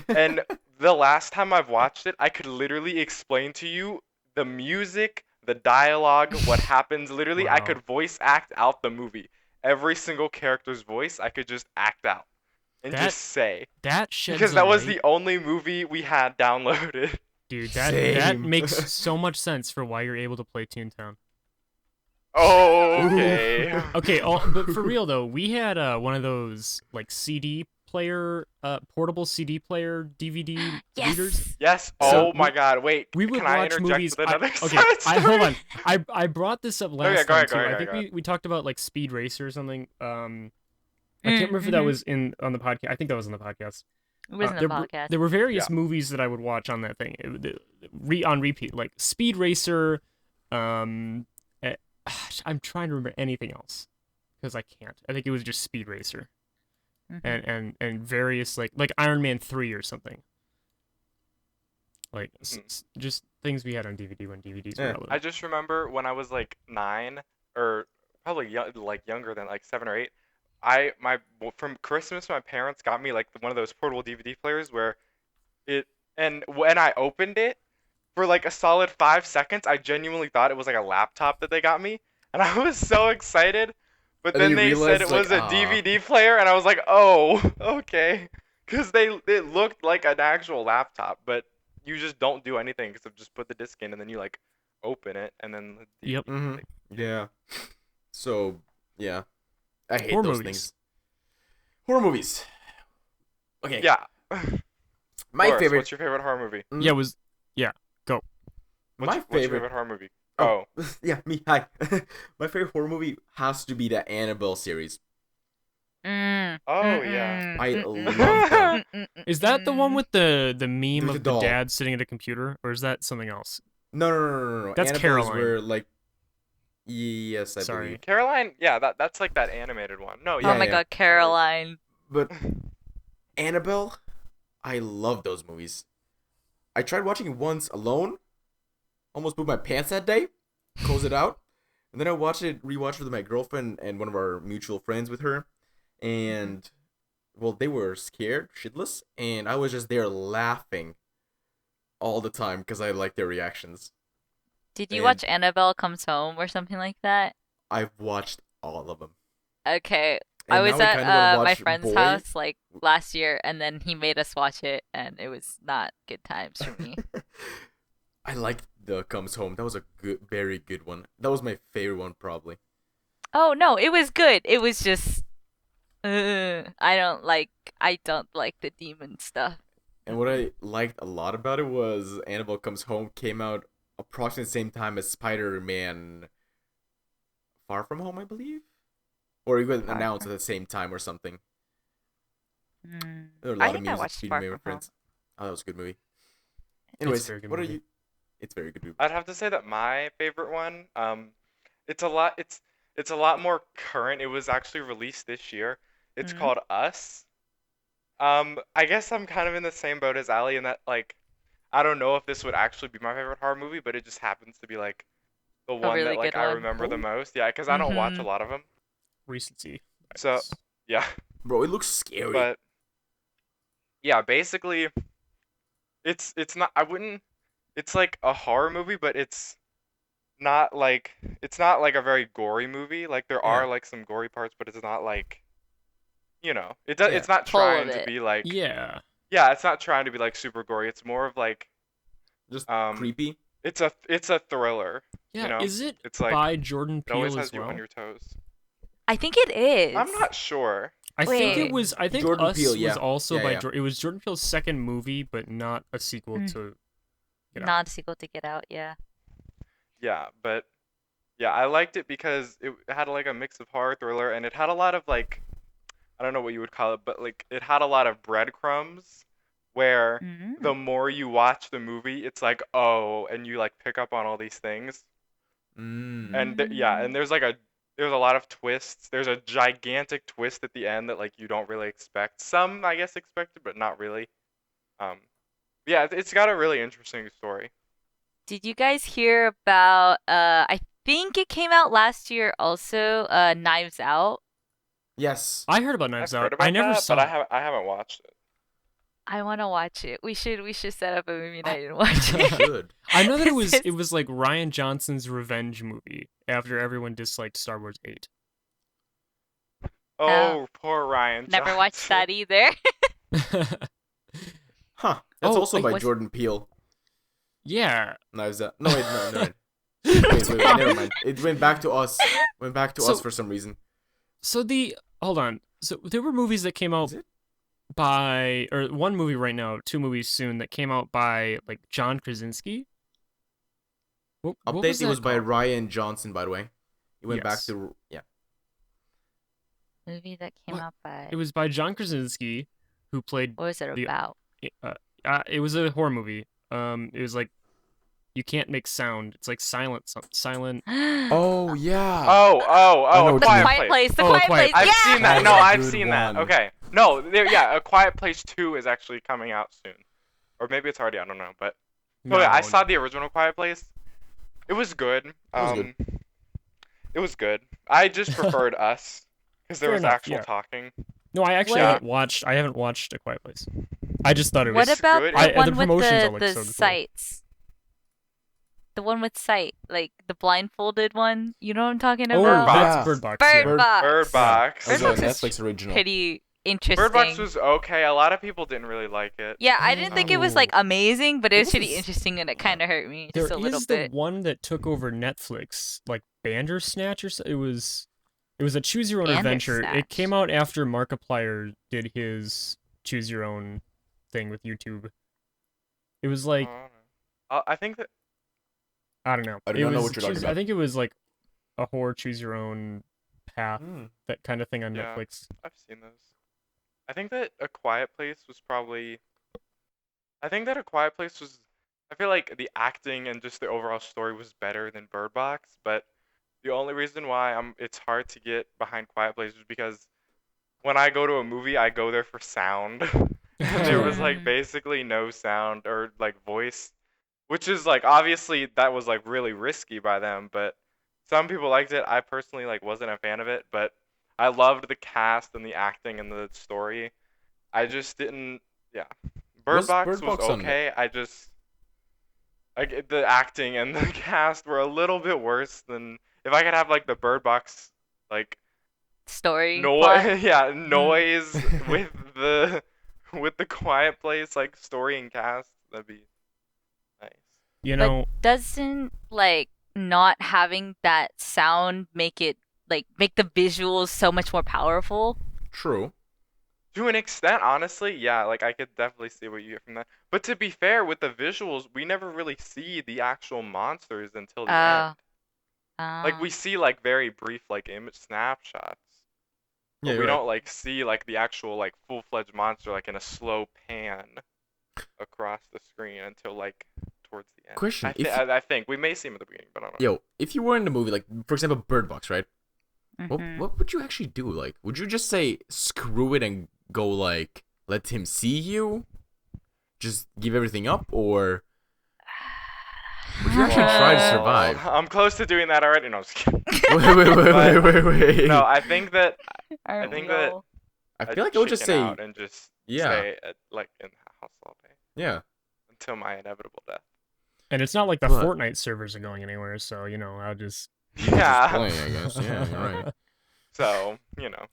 Speaker 3: And the last time I've watched it, I could literally explain to you the music, the dialogue, what happens. Literally, I
Speaker 1: Wow.
Speaker 3: could voice act out the movie. Every single character's voice, I could just act out and
Speaker 1: That
Speaker 3: just say.
Speaker 1: that sheds
Speaker 3: Because
Speaker 1: a
Speaker 3: that was
Speaker 1: light,
Speaker 3: the only movie we had downloaded.
Speaker 1: dude. That
Speaker 4: Same.
Speaker 1: makes so much sense for why you're able to play Toontown.
Speaker 3: Oh, okay.
Speaker 1: Okay, but for real though, we had one of those like CD player, portable CD player DVD readers.
Speaker 2: Yes.
Speaker 3: Yes.
Speaker 1: So
Speaker 3: Oh my God. Wait.
Speaker 1: We would
Speaker 3: Can I
Speaker 1: watch
Speaker 3: interject
Speaker 1: movies.
Speaker 3: with another
Speaker 1: Okay,
Speaker 3: side
Speaker 1: hold
Speaker 3: story?
Speaker 1: on. I brought this up last
Speaker 3: go
Speaker 1: time
Speaker 3: ahead,
Speaker 1: too.
Speaker 3: go
Speaker 1: I
Speaker 3: ahead,
Speaker 1: think
Speaker 3: go ahead.
Speaker 1: we talked about like Speed Racer or something. I can't remember if that was on the podcast. I think that was on the podcast.
Speaker 2: It wasn't
Speaker 1: there
Speaker 2: a
Speaker 1: were-
Speaker 2: podcast.
Speaker 1: There were various movies that I would watch on that thing, on repeat, like Speed Racer. eh, I'm trying to remember anything else because I can't. I think it was just Speed Racer and various like Iron Man 3 or something. Like just things we had on DVD when DVDs were
Speaker 4: Yeah.
Speaker 1: relevant.
Speaker 3: I just remember when I was like 9, or probably like younger than like 7 or 8. From Christmas, my parents got me like one of those portable DVD players where and when I opened it, for like a solid 5 seconds, I genuinely thought it was like a laptop that they got me, and I was so excited. But
Speaker 4: And then
Speaker 3: then
Speaker 4: you
Speaker 3: they said
Speaker 4: realized,
Speaker 3: it
Speaker 4: like,
Speaker 3: was a
Speaker 4: ah.
Speaker 3: DVD player, and I was like, oh, okay, because it looked like an actual laptop, but you just don't do anything except just put the disc in, and then you like open it, and then the
Speaker 1: Yep.
Speaker 3: DVD, like,
Speaker 4: Yeah. So, yeah. I hate
Speaker 1: Horror
Speaker 4: those
Speaker 1: movies.
Speaker 4: things. Horror movies. Okay.
Speaker 3: yeah.
Speaker 4: My
Speaker 3: Boris,
Speaker 4: favorite.
Speaker 3: What's your favorite horror movie?
Speaker 1: Yeah, go.
Speaker 3: What's your favorite horror movie? Oh,
Speaker 4: Yeah, me. Hi. My favorite horror movie has to be the Annabelle series.
Speaker 2: Mm.
Speaker 3: oh yeah.
Speaker 4: I
Speaker 2: Mm-mm.
Speaker 4: love them.
Speaker 1: Is that the one with the meme
Speaker 4: There's a
Speaker 1: of the
Speaker 4: doll.
Speaker 1: dad sitting at a computer, or is that something else?
Speaker 4: No.
Speaker 1: That's
Speaker 4: Annabelle is
Speaker 1: Caroline.
Speaker 4: where, like, yes, I
Speaker 1: Sorry.
Speaker 4: believe.
Speaker 3: Caroline, yeah, that's like that animated one. No,
Speaker 2: Oh
Speaker 3: yeah.
Speaker 2: my
Speaker 4: yeah.
Speaker 2: God, Caroline.
Speaker 4: But Annabelle, I love those movies. I tried watching it once alone. Almost pooped my pants that day. Closed it out. And then I rewatched it with my girlfriend and one of our mutual friends with her. And, well, they were scared, shitless. And I was just there laughing all the time because I liked their reactions.
Speaker 2: Did you
Speaker 4: And-
Speaker 2: watch Annabelle Comes Home or something like that?
Speaker 4: I've watched all of them.
Speaker 2: Okay.
Speaker 4: And
Speaker 2: I was
Speaker 4: now I
Speaker 2: at
Speaker 4: kinda wanna
Speaker 2: my
Speaker 4: watch
Speaker 2: friend's
Speaker 4: Boy.
Speaker 2: house like last year, and then he made us watch it, and it was not good times for me.
Speaker 4: I liked the Comes Home. That was a very good one. That was my favorite one, probably.
Speaker 2: Oh no, it was good. It was just, I don't like the demon stuff.
Speaker 4: And what I liked a lot about it was Annabelle Comes Home came out approximately the same time as Spider-Man Far From Home, I believe? Or even
Speaker 2: Far
Speaker 4: announced
Speaker 2: From-
Speaker 4: at the same time or something.
Speaker 2: Mm.
Speaker 4: There were a
Speaker 2: I
Speaker 4: lot of
Speaker 2: think I
Speaker 4: memes
Speaker 2: watched
Speaker 4: between
Speaker 2: Far
Speaker 4: my
Speaker 2: From Home.
Speaker 4: friends. Oh, that was a good movie.
Speaker 1: It's a
Speaker 4: Anyways,
Speaker 1: very good
Speaker 4: what are
Speaker 1: movie.
Speaker 4: you... It's a very good movie.
Speaker 3: I'd have to say that my favorite one, it's a lot more current. It was actually released this year. It's
Speaker 2: Mhm.
Speaker 3: called Us. I guess I'm kind of in the same boat as Ali in that, like, I don't know if this would actually be my favorite horror movie, but it just happens to be like the one
Speaker 2: really
Speaker 3: that like
Speaker 2: good
Speaker 3: I
Speaker 2: one.
Speaker 3: remember the most. Yeah, because I don't watch a
Speaker 2: Mhm.
Speaker 3: lot of them.
Speaker 1: Recency
Speaker 3: So yeah,
Speaker 4: Bro, it looks scary.
Speaker 3: but yeah, basically, it's not. I wouldn't. It's like a horror movie, but not like it's not like a very gory movie. Like there
Speaker 4: Yeah.
Speaker 3: are like some gory parts, but it's not like
Speaker 4: Yeah.
Speaker 3: it's not
Speaker 2: Full of
Speaker 3: trying to
Speaker 2: it.
Speaker 3: be like
Speaker 1: Yeah.
Speaker 3: yeah, it's not trying to be like super gory. It's more of like
Speaker 4: Just
Speaker 3: um
Speaker 4: creepy.
Speaker 3: it's a thriller.
Speaker 1: Yeah. Is it
Speaker 3: It's like
Speaker 1: by Jordan
Speaker 3: it always
Speaker 1: Peele
Speaker 3: has
Speaker 1: as
Speaker 3: you on
Speaker 1: well?
Speaker 3: your toes.
Speaker 2: I think it is.
Speaker 3: I'm not sure.
Speaker 1: I think it
Speaker 2: Wait.
Speaker 1: was. I think
Speaker 4: Jordan
Speaker 1: Us
Speaker 4: Peele,
Speaker 1: was
Speaker 4: yeah.
Speaker 1: also
Speaker 4: Yeah,
Speaker 1: by.
Speaker 4: yeah.
Speaker 1: It was Jordan Peele's second movie, but not a sequel
Speaker 2: Mm.
Speaker 1: to. Get Out.
Speaker 2: Not a sequel to Get Out. Yeah.
Speaker 3: Yeah, but yeah, I liked it because it had like a mix of horror thriller and it had a lot of like I don't know what you would call it, but like it had a lot of breadcrumbs where
Speaker 2: Mm.
Speaker 3: the more you watch the movie, it's like, oh, and you like pick up on all these things.
Speaker 4: Mm.
Speaker 3: And and there's a lot of twists. There's a gigantic twist at the end that like you don't really expect. Some I guess expected, but not really. Um, yeah, it's got a really interesting story.
Speaker 2: Did you guys hear about? I think it came out last year. Also, Knives Out.
Speaker 4: Yes.
Speaker 1: I heard about
Speaker 3: I've
Speaker 1: Knives
Speaker 3: heard
Speaker 1: Out.
Speaker 3: about
Speaker 1: I never
Speaker 3: that,
Speaker 1: saw
Speaker 3: but
Speaker 1: it.
Speaker 3: I haven't watched it.
Speaker 2: I want to watch it. We should set up a movie night and watch
Speaker 4: You
Speaker 2: it.
Speaker 4: should.
Speaker 1: I know that
Speaker 2: This
Speaker 1: it
Speaker 2: is-
Speaker 1: was like Ryan Johnson's revenge movie after everyone disliked Star Wars 8.
Speaker 3: Oh, poor Ryan
Speaker 2: Never watched
Speaker 3: Johnson.
Speaker 2: that either.
Speaker 4: Huh. That's
Speaker 1: Oh,
Speaker 4: also by
Speaker 2: what's-
Speaker 4: Jordan Peele.
Speaker 1: Yeah.
Speaker 4: Knives Out. No, wait, no, no. Wait, never mind. It went back to us. Went back to
Speaker 1: So-
Speaker 4: us for some reason.
Speaker 1: So hold on. So there were movies that came out
Speaker 4: Is it?
Speaker 1: by, or one movie right now, two movies soon that came out by like John Krasinski. What
Speaker 4: Update. It was
Speaker 1: that
Speaker 4: by
Speaker 1: called?
Speaker 4: Ryan Johnson, by the way. It went back
Speaker 1: Yes.
Speaker 4: to
Speaker 2: Movie that came
Speaker 1: What?
Speaker 2: out by.
Speaker 1: It was by John Krasinski, who played.
Speaker 2: What was it
Speaker 1: the-
Speaker 2: about?
Speaker 1: It was a horror movie. It was like you can't make sound. It's like silent.
Speaker 4: Oh yeah.
Speaker 3: Oh,
Speaker 4: I know
Speaker 3: A
Speaker 4: what
Speaker 2: The
Speaker 4: you mean.
Speaker 2: Quiet Place. The
Speaker 1: Oh,
Speaker 2: Quiet
Speaker 1: Quiet
Speaker 2: Place.
Speaker 3: I've
Speaker 2: Yeah.
Speaker 3: seen that.
Speaker 4: That
Speaker 3: No,
Speaker 4: was a
Speaker 3: I've
Speaker 4: good
Speaker 3: seen that.
Speaker 4: one.
Speaker 3: Okay. No, yeah, A Quiet Place 2 is actually coming out soon. Or maybe it's already, I don't know, but oh yeah, I saw the original Quiet Place. It was good.
Speaker 4: was good.
Speaker 3: It was good. I just preferred Us because there
Speaker 1: Fair
Speaker 3: was
Speaker 1: enough,
Speaker 3: actual
Speaker 1: yeah.
Speaker 3: talking.
Speaker 1: No, I actually
Speaker 2: What-
Speaker 1: haven't watched. I haven't watched A Quiet Place. I just thought it was.
Speaker 2: What about
Speaker 3: good.
Speaker 2: the
Speaker 3: The
Speaker 2: one with
Speaker 1: promotions all
Speaker 2: the
Speaker 1: look so cool.
Speaker 2: sights? The one with sight, like the blindfolded one. You know what I'm talking
Speaker 1: Oh,
Speaker 2: about?
Speaker 3: Box.
Speaker 1: that's
Speaker 4: Yeah.
Speaker 1: Bird Box.
Speaker 2: Bird
Speaker 1: yeah.
Speaker 2: Box.
Speaker 3: Bird Box.
Speaker 4: It was
Speaker 2: Bird
Speaker 4: a
Speaker 2: Box is
Speaker 4: Netflix original.
Speaker 2: Pretty interesting.
Speaker 3: Bird Box was okay. A lot of people didn't really like it.
Speaker 2: Yeah, I didn't think it was like amazing, but it was pretty
Speaker 1: was-
Speaker 2: interesting and it kind of hurt me
Speaker 1: There
Speaker 2: just a little
Speaker 1: is the
Speaker 2: bit.
Speaker 1: one that took over Netflix, like Bandersnatch or so. It was a choose your own adventure. It
Speaker 2: Bandersnatch.
Speaker 1: came out after Markiplier did his choose your own thing with YouTube. It was like
Speaker 3: I think that
Speaker 1: I don't know.
Speaker 4: I do
Speaker 1: It
Speaker 4: not know
Speaker 1: was
Speaker 4: what you're talking
Speaker 1: choose-
Speaker 4: about.
Speaker 1: I think it was like a horror choose your own path,
Speaker 4: Mm.
Speaker 1: that kind of thing on
Speaker 3: Yeah.
Speaker 1: Netflix.
Speaker 3: I've seen those. I think that A Quiet Place was probably. I think that A Quiet Place was. I feel like the acting and just the overall story was better than Bird Box, but the only reason why it's hard to get behind Quiet Place is because when I go to a movie, I go there for sound. And there was like
Speaker 2: Mm.
Speaker 3: basically no sound or like voice, which is like obviously that was like really risky by them, but some people liked it. I personally like wasn't a fan of it, but I loved the cast and the acting and the story. I just didn't. Yeah, Bird
Speaker 4: Was
Speaker 3: Box
Speaker 4: Bird
Speaker 3: was
Speaker 4: Box on
Speaker 3: okay. I just like the acting and the cast were a little bit worse than if I could have like the Bird Box like
Speaker 2: Story. plot.
Speaker 3: noise. Yeah, noise with the Quiet Place like story and cast. That'd be nice.
Speaker 1: You
Speaker 2: But
Speaker 1: know,
Speaker 2: doesn't like not having that sound make it like make the visuals so much more powerful?
Speaker 4: True.
Speaker 3: To an extent, honestly, yeah, like I could definitely see what you get from that. But to be fair, with the visuals, we never really see the actual monsters until the end. Like we see like very brief like image snapshots. But
Speaker 4: Yeah,
Speaker 3: we
Speaker 4: you're right.
Speaker 3: don't like see like the actual like full-fledged monster like in a slow pan across the screen until like towards the end.
Speaker 4: Question,
Speaker 3: I,
Speaker 4: if
Speaker 3: I think we may see him at the beginning, but I don't know.
Speaker 4: Yo, if you were in the movie, like for example, Bird Box, right?
Speaker 2: Mhm.
Speaker 4: What would you actually do? Like, would you just say screw it and go like let him see you? Just give everything up, or Would you actually try to survive?
Speaker 3: I'm close to doing that already. No, I'm just kidding.
Speaker 4: Wait.
Speaker 3: No, I think that
Speaker 2: Aren't
Speaker 3: think
Speaker 2: we
Speaker 3: that
Speaker 2: all?
Speaker 4: I
Speaker 3: I'd
Speaker 4: feel like I would just
Speaker 3: chicken
Speaker 4: say,
Speaker 3: out and just
Speaker 4: yeah,
Speaker 3: stay like in the house all day
Speaker 4: yeah.
Speaker 3: until my inevitable death.
Speaker 1: And it's not like the
Speaker 4: But-
Speaker 1: Fortnite servers are going anywhere, so I'll just.
Speaker 3: Yeah.
Speaker 4: Just playing, I guess. Yeah, you're right.
Speaker 3: So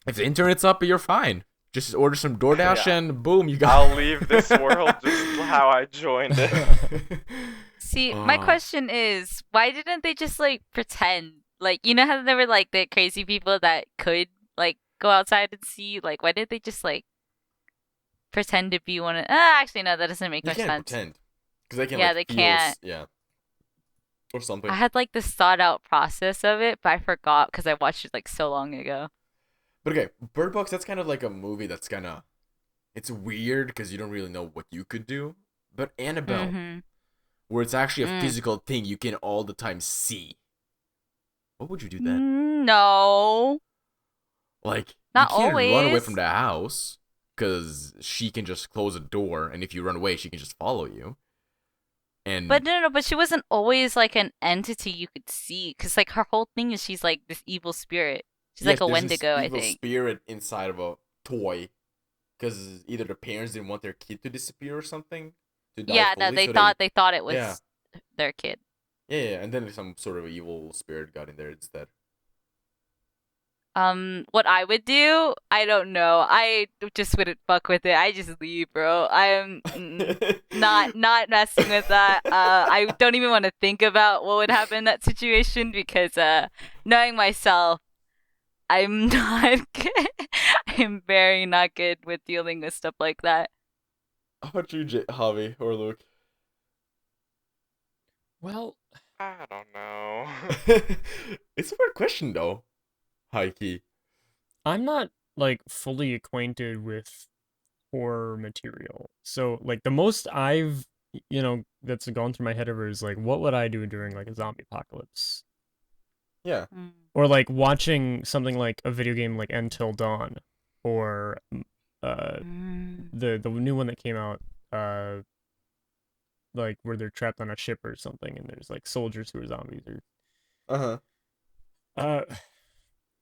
Speaker 4: If the internet's up, you're fine. Just order some DoorDash
Speaker 3: Yeah.
Speaker 4: and boom, you got.
Speaker 3: I'll leave this world just how I joined it.
Speaker 2: See, my
Speaker 4: Oh.
Speaker 2: question is, why didn't they just like pretend? Like, you know how there were like the crazy people that could like go outside and see? Like, why didn't they just like pretend to be one of? Actually, no, that doesn't make
Speaker 4: You
Speaker 2: much
Speaker 4: can't
Speaker 2: sense.
Speaker 4: pretend. Because they can.
Speaker 2: Yeah,
Speaker 4: like,
Speaker 2: they
Speaker 4: feel
Speaker 2: can't.
Speaker 4: Yeah. Or something.
Speaker 2: I had like this thought out process of it, but I forgot because I watched it like so long ago.
Speaker 4: But okay, Bird Box. That's kind of like a movie that's kind of. It's weird because you don't really know what you could do. But Annabelle,
Speaker 2: Mm-hmm.
Speaker 4: where it's actually a
Speaker 2: Mm.
Speaker 4: physical thing you can all the time see. What would you do then?
Speaker 2: No,
Speaker 4: Like,
Speaker 2: not
Speaker 4: you can't run away
Speaker 2: always.
Speaker 4: from the house because she can just close a door, and if you run away, she can just follow you. And
Speaker 2: But no, but she wasn't always like an entity you could see, because like her whole thing is she's like this evil spirit. She's
Speaker 4: yes,
Speaker 2: like a
Speaker 4: there's this
Speaker 2: Wendigo, I
Speaker 4: evil
Speaker 2: think.
Speaker 4: spirit inside of a toy, because either the parents didn't want their kid to disappear or something, to die
Speaker 2: Yeah, no,
Speaker 4: fully,
Speaker 2: they
Speaker 4: so
Speaker 2: thought it was
Speaker 4: Yeah.
Speaker 2: their kid.
Speaker 4: yeah, and then some sort of evil spirit got in there instead.
Speaker 2: What I would do, I don't know. I just wouldn't fuck with it. I just leave, bro. I'm not messing with that. I don't even want to think about what would happen in that situation because knowing myself, I'm not good. I'm very not good with dealing with stuff like that.
Speaker 4: How about you, Javi or Luke?
Speaker 1: Well,
Speaker 3: I don't know.
Speaker 4: It's a weird question though. High key.
Speaker 1: I'm not like fully acquainted with horror material. So like the most I've that's gone through my head ever is like what would I do during like a zombie apocalypse?
Speaker 4: Yeah.
Speaker 2: Mm.
Speaker 1: Or like watching something like a video game like Until Dawn or
Speaker 2: Mm.
Speaker 1: the new one that came out like where they're trapped on a ship or something and there's like soldiers who are zombies or
Speaker 4: Uh-huh.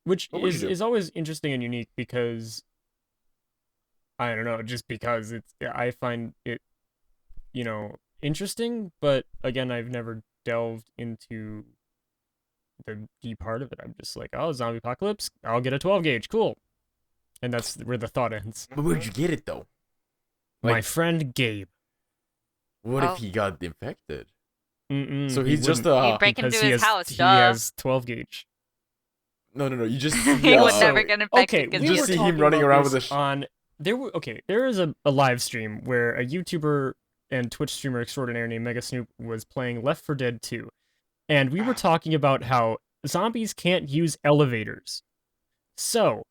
Speaker 1: which
Speaker 4: What would you do?
Speaker 1: is always interesting and unique because I don't know, just because I find it interesting, but again, I've never delved into the deep part of it. I'm just like, oh, zombie apocalypse, I'll get a 12 gauge, cool. And that's where the thought ends.
Speaker 4: But where'd you get it though?
Speaker 1: My
Speaker 4: Like-
Speaker 1: friend Gabe.
Speaker 4: What
Speaker 2: Oh.
Speaker 4: if he got infected?
Speaker 1: Mm-mm,
Speaker 4: So
Speaker 1: he
Speaker 4: he's just
Speaker 1: wouldn't,
Speaker 2: You break
Speaker 1: because
Speaker 2: into
Speaker 1: he
Speaker 2: his
Speaker 1: has,
Speaker 2: house,
Speaker 1: he
Speaker 2: duh.
Speaker 1: has 12 gauge.
Speaker 4: No. You just
Speaker 2: He
Speaker 1: Yeah,
Speaker 2: would
Speaker 1: so-
Speaker 2: never get infected
Speaker 1: Okay,
Speaker 2: because
Speaker 1: we
Speaker 4: you
Speaker 1: were
Speaker 4: just see him
Speaker 1: talking
Speaker 4: running
Speaker 1: about
Speaker 4: around with
Speaker 1: this
Speaker 4: a
Speaker 1: on there is a live stream where a YouTuber and Twitch streamer extraordinaire named Mega Snoop was playing Left 4 Dead 2. And we were talking about how zombies can't use elevators. So,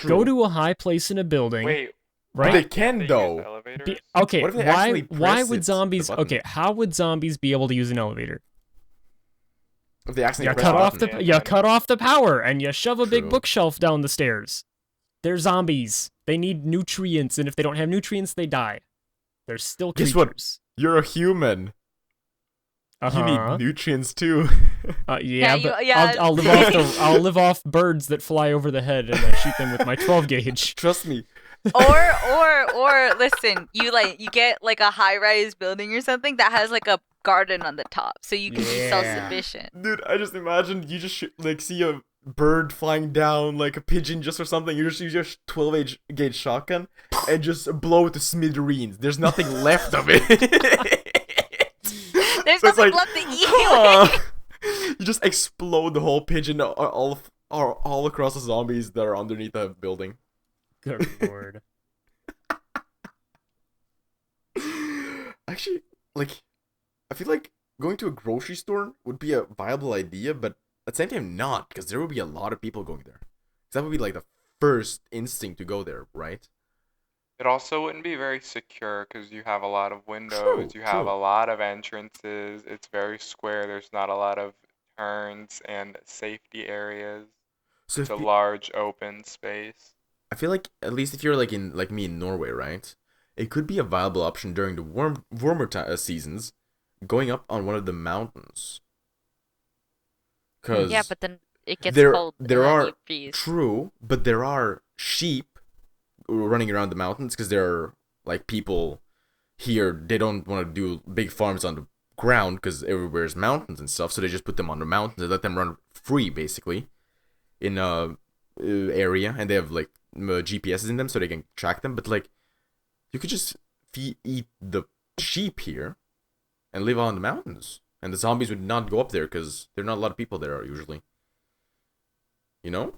Speaker 1: go to a high place in a building,
Speaker 3: Wait,
Speaker 1: right?
Speaker 4: They can
Speaker 3: they use
Speaker 4: though.
Speaker 3: elevators?
Speaker 1: Okay,
Speaker 4: What if they
Speaker 1: why
Speaker 4: actually press
Speaker 1: would
Speaker 4: the
Speaker 1: zombies
Speaker 4: button?
Speaker 1: okay, how would zombies be able to use an elevator?
Speaker 4: If they accidentally
Speaker 1: You
Speaker 4: press
Speaker 1: cut
Speaker 4: the
Speaker 1: off
Speaker 4: button.
Speaker 1: the
Speaker 3: Yeah,
Speaker 1: you
Speaker 3: then-
Speaker 1: cut off the power and you shove a big
Speaker 4: True.
Speaker 1: bookshelf down the stairs. They're zombies. They need nutrients, and if they don't have nutrients, they die. They're still
Speaker 4: Guess
Speaker 1: creatures.
Speaker 4: what? You're a human.
Speaker 1: Uh-huh.
Speaker 4: You need nutrients too.
Speaker 1: Yeah,
Speaker 2: Yeah,
Speaker 1: but
Speaker 2: yeah.
Speaker 1: I'll live off I'll live off birds that fly over the head and I shoot them with my 12 gauge.
Speaker 4: Trust me.
Speaker 2: or listen, you get like a high rise building or something that has like a garden on the top, so you can be
Speaker 1: Yeah.
Speaker 2: self sufficient.
Speaker 4: Dude, I just imagine you just see a bird flying down, like a pigeon just or something. You just use your 12 gauge shotgun and just blow it to smithereens. There's nothing left of it.
Speaker 2: There's
Speaker 4: So it's
Speaker 2: nothing
Speaker 4: like,
Speaker 2: left to eat.
Speaker 4: huh. You just explode the whole pigeon all across the zombies that are underneath the building.
Speaker 1: Good lord.
Speaker 4: Actually, like, I feel like going to a grocery store would be a viable idea, but at the same time not, because there would be a lot of people going there. 'Cause that would be like the first instinct to go there, right?
Speaker 3: It also wouldn't be very secure because you have a lot of windows, you have
Speaker 4: true.
Speaker 3: a lot of entrances. It's very square. There's not a lot of turns and safety areas.
Speaker 4: So
Speaker 3: It's a
Speaker 4: if
Speaker 3: large open space.
Speaker 4: I feel like at least if you're like me in Norway, right? It could be a viable option during the warmer seasons, going up on one of the mountains. Cause
Speaker 2: Yeah, but then it gets
Speaker 4: there
Speaker 2: cold and
Speaker 4: there
Speaker 2: then
Speaker 4: are
Speaker 2: you freeze.
Speaker 4: true, but there are sheep running around the mountains because there are like people here. They don't want to do big farms on the ground because everywhere is mountains and stuff. So they just put them on the mountains and let them run free, basically, in a area, and they have like GPSs in them so they can track them. But like, you could just eat the sheep here and live on the mountains, and the zombies would not go up there because there are not a lot of people there usually. You know?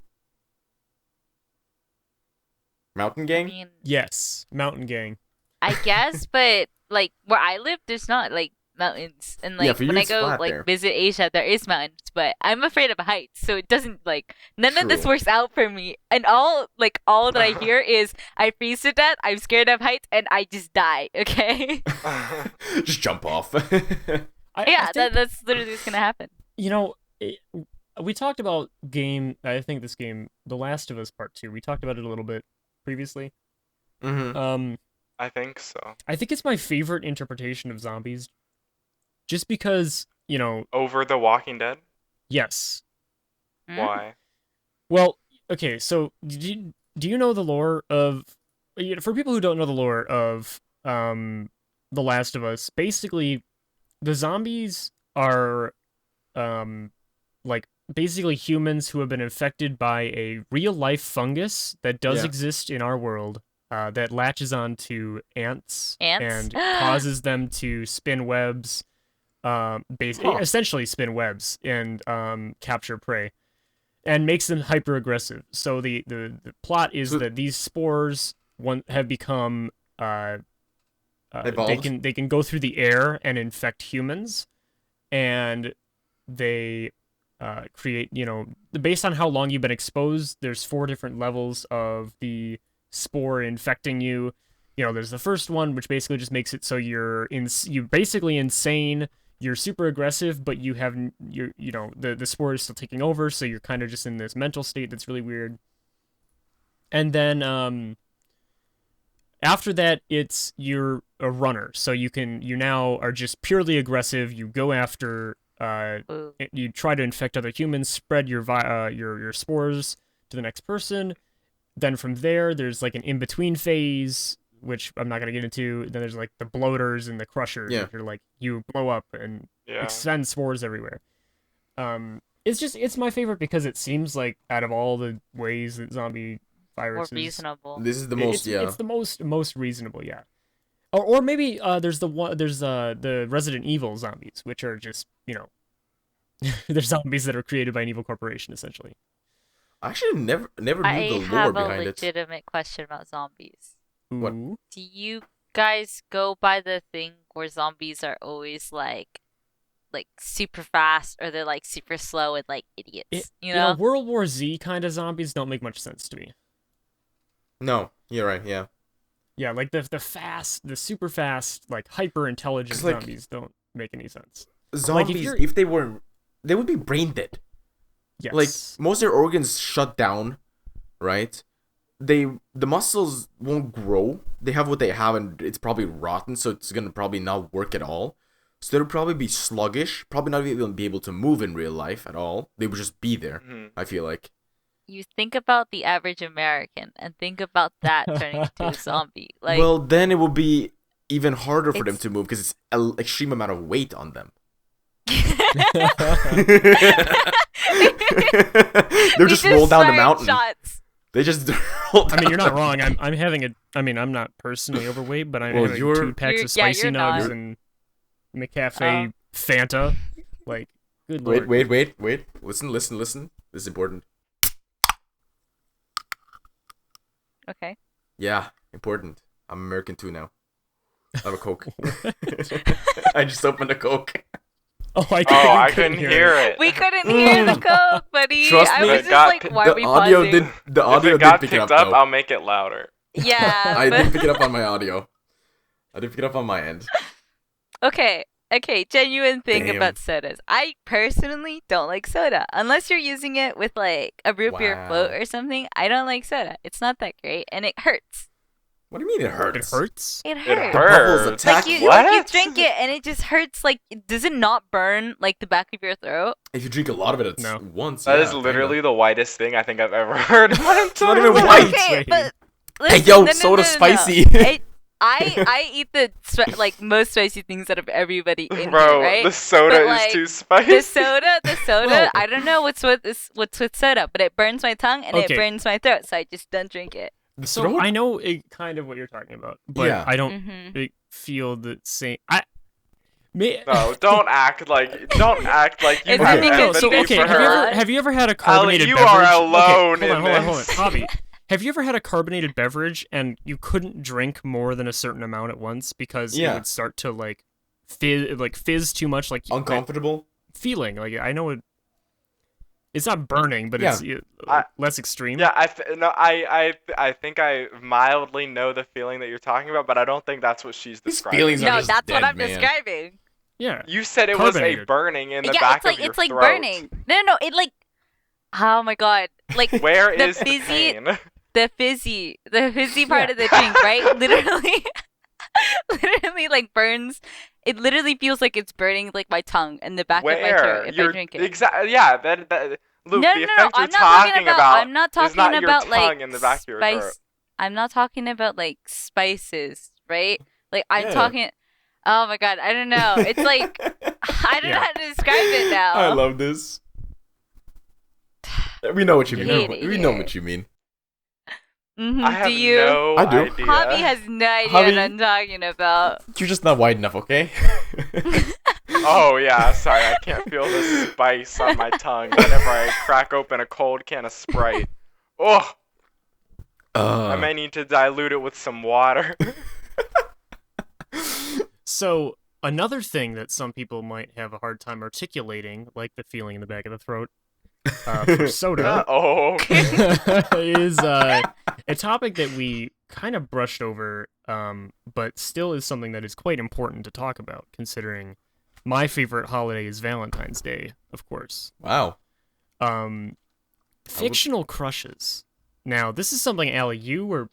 Speaker 4: Mountain
Speaker 2: I
Speaker 4: gang?
Speaker 2: mean,
Speaker 1: Yes, mountain gang.
Speaker 2: I guess, but like where I live, there's not like mountains, and
Speaker 4: Yeah,
Speaker 2: like
Speaker 4: for you
Speaker 2: when I
Speaker 4: it's
Speaker 2: go
Speaker 4: flat
Speaker 2: like
Speaker 4: there.
Speaker 2: visit Asia, there is mountains, but I'm afraid of heights, so it doesn't like none of this
Speaker 4: True.
Speaker 2: works out for me. And all that I hear is I freeze to death, I'm scared of heights, and I just die. Okay,
Speaker 4: Just jump off.
Speaker 1: I
Speaker 2: yeah,
Speaker 1: think,
Speaker 2: that's literally what's gonna happen.
Speaker 1: you know, we talked about I think this game, The Last of Us Part 2. We talked about it a little bit previously.
Speaker 4: Mm-hmm.
Speaker 3: I think so.
Speaker 1: I think it's my favorite interpretation of zombies, just because,
Speaker 3: Over The Walking Dead?
Speaker 1: yes.
Speaker 2: Hmm?
Speaker 3: Why?
Speaker 1: Well, okay, so do you know the lore of, for people who don't know the lore of The Last of Us, basically the zombies are like basically humans who have been infected by a real life fungus that does
Speaker 4: Yeah.
Speaker 1: exist in our world, that latches onto ants
Speaker 2: Ants?
Speaker 1: and causes them to spin webs, essentially spin webs and capture prey, and makes them hyper aggressive. So the plot is
Speaker 4: So-
Speaker 1: that these spores have become they
Speaker 4: Evolved?
Speaker 1: can go through the air and infect humans, and they create, based on how long you've been exposed, there's 4 different levels of the spore infecting you. There's the first one, which basically just makes it so you're basically insane. You're super aggressive, but the spore is still taking over, so you're kind of just in this mental state that's really weird. And then after that, you're a runner, so you now are just purely aggressive. You go after,
Speaker 2: Ooh.
Speaker 1: you try to infect other humans, spread your spores to the next person. Then from there, there's like an in-between phase, which I'm not gonna get into. Then there's like the bloaters and the crushers,
Speaker 4: Yeah.
Speaker 1: which are like you blow up and
Speaker 3: Yeah.
Speaker 1: extend spores everywhere. It's my favorite because it seems like out of all the ways that zombie
Speaker 2: More
Speaker 1: viruses,
Speaker 2: reasonable.
Speaker 4: This is the most,
Speaker 1: it's the most reasonable, yeah. Or maybe there's the Resident Evil zombies, which are just, they're zombies that are created by an evil corporation, essentially.
Speaker 4: I actually never knew
Speaker 2: I
Speaker 4: the lore
Speaker 2: have a
Speaker 4: behind it.
Speaker 2: legitimate question about zombies.
Speaker 4: What?
Speaker 1: Ooh.
Speaker 2: Do you guys go by the thing where zombies are always like super fast, or they're like super slow and like idiots? You know?
Speaker 1: World War Z kind of zombies don't make much sense to me.
Speaker 4: No, you're right. Yeah.
Speaker 1: Yeah, like the super fast, like hyper intelligent
Speaker 4: 'Cause, like,
Speaker 1: zombies don't make any sense.
Speaker 4: Zombies,
Speaker 1: you're-
Speaker 4: if they were, they would be brain dead.
Speaker 1: Yes.
Speaker 4: Like most of their organs shut down, right? The muscles won't grow. They have what they have, and it's probably rotten, so it's gonna probably not work at all. So they'll probably be sluggish, probably not even be able to move in real life at all. They would just be there.
Speaker 3: Mhm.
Speaker 4: I feel like.
Speaker 2: You think about the average American and think about that turning into a zombie. Like,
Speaker 4: Well, then it will be even harder for them
Speaker 2: It's-
Speaker 4: to move because it's an extreme amount of weight on them. They're just roll down the
Speaker 2: firing
Speaker 4: mountain.
Speaker 2: Shots.
Speaker 4: They just roll down.
Speaker 1: I mean, you're not
Speaker 4: the
Speaker 1: wrong. I'm not personally overweight, but I'm
Speaker 4: Well,
Speaker 1: having
Speaker 4: you're-
Speaker 1: 2 packs of
Speaker 2: Yeah,
Speaker 1: spicy
Speaker 2: you're
Speaker 1: nugs
Speaker 2: not.
Speaker 1: and McCafe Fanta. Like, good lord.
Speaker 4: Wait. Listen. This is important.
Speaker 2: Okay.
Speaker 4: Yeah, important. I'm American too now. I have a Coke. I just opened a Coke.
Speaker 1: Oh,
Speaker 3: Oh, I couldn't
Speaker 1: hear
Speaker 3: hear it.
Speaker 2: We couldn't hear the Coke, buddy.
Speaker 4: Trust
Speaker 2: I
Speaker 4: me,
Speaker 2: was
Speaker 3: it
Speaker 2: just
Speaker 3: got
Speaker 2: like,
Speaker 3: pi-
Speaker 2: why are we pausing?
Speaker 4: The
Speaker 3: If
Speaker 4: audio
Speaker 3: it got
Speaker 4: did pick it
Speaker 3: picked
Speaker 4: up,
Speaker 3: up,
Speaker 4: though.
Speaker 3: I'll make it louder.
Speaker 2: Yeah.
Speaker 4: I
Speaker 2: but-
Speaker 4: did pick it up on my audio. I did pick it up on my end.
Speaker 2: Okay, genuine thing
Speaker 4: Damn.
Speaker 2: about sodas. I personally don't like soda. Unless you're using it with like a root beer float
Speaker 4: Wow.
Speaker 2: or something, I don't like soda. It's not that great and it hurts.
Speaker 4: What do you mean it hurts?
Speaker 1: It hurts.
Speaker 2: It
Speaker 3: It
Speaker 2: hurts.
Speaker 4: Bubbles
Speaker 3: hurts.
Speaker 4: attack
Speaker 2: Like
Speaker 4: you.
Speaker 2: you
Speaker 3: What?
Speaker 2: drink it and it just hurts. Like, does it not burn like the back of your throat?
Speaker 4: If you drink a lot of it at
Speaker 1: No.
Speaker 4: once,
Speaker 3: That
Speaker 4: yeah,
Speaker 3: is
Speaker 4: kinda.
Speaker 3: literally the whitest thing I think I've ever heard in my
Speaker 4: not
Speaker 3: entire
Speaker 4: even
Speaker 3: life.
Speaker 4: white.
Speaker 2: Okay, but
Speaker 4: Hey,
Speaker 2: listen,
Speaker 4: yo,
Speaker 2: no,
Speaker 4: soda's
Speaker 2: no.
Speaker 4: spicy.
Speaker 2: I eat the like most spicy things out of everybody in
Speaker 3: Bro,
Speaker 2: here, right?
Speaker 3: the soda
Speaker 2: But,
Speaker 3: is
Speaker 2: like,
Speaker 3: too spicy.
Speaker 2: The soda,
Speaker 1: Well-
Speaker 2: I don't know what's with soda, but it burns my tongue and
Speaker 1: Okay.
Speaker 2: it burns my throat, so I just don't drink it.
Speaker 4: The
Speaker 1: So
Speaker 4: throat?
Speaker 1: I know kind of what you're talking about, but
Speaker 4: Yeah.
Speaker 1: I don't
Speaker 2: Mm-hmm.
Speaker 1: feel the same.
Speaker 3: No, don't act like you
Speaker 2: Is
Speaker 3: have
Speaker 2: it
Speaker 1: Okay,
Speaker 2: because
Speaker 3: empathy
Speaker 1: so
Speaker 2: you
Speaker 1: okay,
Speaker 3: for
Speaker 2: guys
Speaker 3: her.
Speaker 1: have you ever had a carbonated
Speaker 3: you
Speaker 1: beverage?
Speaker 3: are alone
Speaker 1: Okay, hold on,
Speaker 3: in
Speaker 1: hold on,
Speaker 3: this.
Speaker 1: Bobby. Have you ever had a carbonated beverage and you couldn't drink more than a certain amount at once because it
Speaker 4: Yeah.
Speaker 1: would start to like fizz too much, like
Speaker 4: Uncomfortable?
Speaker 1: feeling like I know it's not burning, but
Speaker 4: Yeah.
Speaker 1: it's
Speaker 3: I-
Speaker 1: less extreme.
Speaker 3: Yeah, I think I mildly know the feeling that you're talking about, but I don't think that's what she's
Speaker 4: These
Speaker 3: describing.
Speaker 4: feelings are
Speaker 2: No,
Speaker 4: just
Speaker 2: that's what
Speaker 4: dead,
Speaker 2: I'm
Speaker 4: man.
Speaker 2: describing.
Speaker 1: Yeah.
Speaker 3: You said it was a
Speaker 1: Carbonated.
Speaker 3: burning in the
Speaker 2: Yeah,
Speaker 3: back
Speaker 2: it's like
Speaker 3: of your
Speaker 2: it's like
Speaker 3: throat.
Speaker 2: burning. No, it like. Oh my god! Like
Speaker 3: Where
Speaker 2: the
Speaker 3: is the
Speaker 2: fizzy-
Speaker 3: pain?
Speaker 2: the fizzy part of the drink, right? Literally like burns. It literally feels like it's burning like my tongue and the back of my throat if I drink it.
Speaker 3: Exactly. Yeah. That. Luke,
Speaker 2: No,
Speaker 3: the
Speaker 2: no,
Speaker 3: effect
Speaker 2: no,
Speaker 3: you're
Speaker 2: I'm not talking about. I'm not
Speaker 3: is
Speaker 2: talking
Speaker 3: not your
Speaker 2: about
Speaker 3: tongue
Speaker 2: like
Speaker 3: in the back of your throat.
Speaker 2: spice. I'm not talking about like spices, right? Like I'm
Speaker 4: Yeah.
Speaker 2: talking. Oh my god, I don't know. It's like I don't know how to describe it now.
Speaker 4: I love this. We know what you
Speaker 2: You
Speaker 4: mean.
Speaker 2: hate it
Speaker 4: We know
Speaker 2: here.
Speaker 4: what you mean.
Speaker 2: Mhm,
Speaker 3: I have
Speaker 2: do you?
Speaker 3: no
Speaker 4: I do.
Speaker 3: idea.
Speaker 2: Hobby has no idea
Speaker 4: Hobby-
Speaker 2: what I'm talking about.
Speaker 4: You're just not wide enough, okay?
Speaker 3: Oh yeah, sorry, I can't feel the spice on my tongue whenever I crack open a cold can of Sprite. Oh, I may need to dilute it with some water.
Speaker 1: So another thing that some people might have a hard time articulating, like the feeling in the back of the throat, for soda,
Speaker 3: Oh, okay.
Speaker 1: is a topic that we kind of brushed over, but still is something that is quite important to talk about, considering my favorite holiday is Valentine's Day, of course.
Speaker 4: Wow.
Speaker 1: Fictional crushes. Now, this is something, Allie, you were,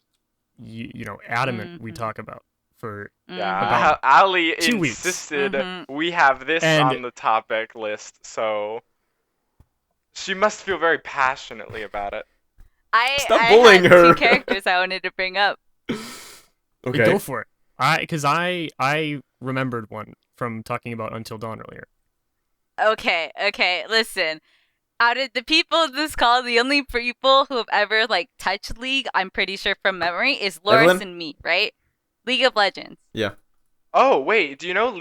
Speaker 1: adamant we
Speaker 2: Mhm.
Speaker 1: talk about for
Speaker 3: Yeah,
Speaker 1: About
Speaker 3: Ali
Speaker 1: 2 weeks.
Speaker 3: insisted
Speaker 2: Mhm.
Speaker 3: we have this
Speaker 1: And-
Speaker 3: on the topic list, so she must feel very passionately about it.
Speaker 4: Stop
Speaker 2: I
Speaker 4: bullying
Speaker 2: had
Speaker 4: her.
Speaker 2: two characters I wanted to bring up.
Speaker 4: Okay.
Speaker 1: Go for it. Because I remembered one from talking about Until Dawn earlier.
Speaker 2: Okay, listen. Out of the people in this call, the only people who have ever like touched League, I'm pretty sure from memory, is Loris
Speaker 4: Evelyn?
Speaker 2: and me, right? League of Legends.
Speaker 4: Yeah.
Speaker 3: Oh wait, do you know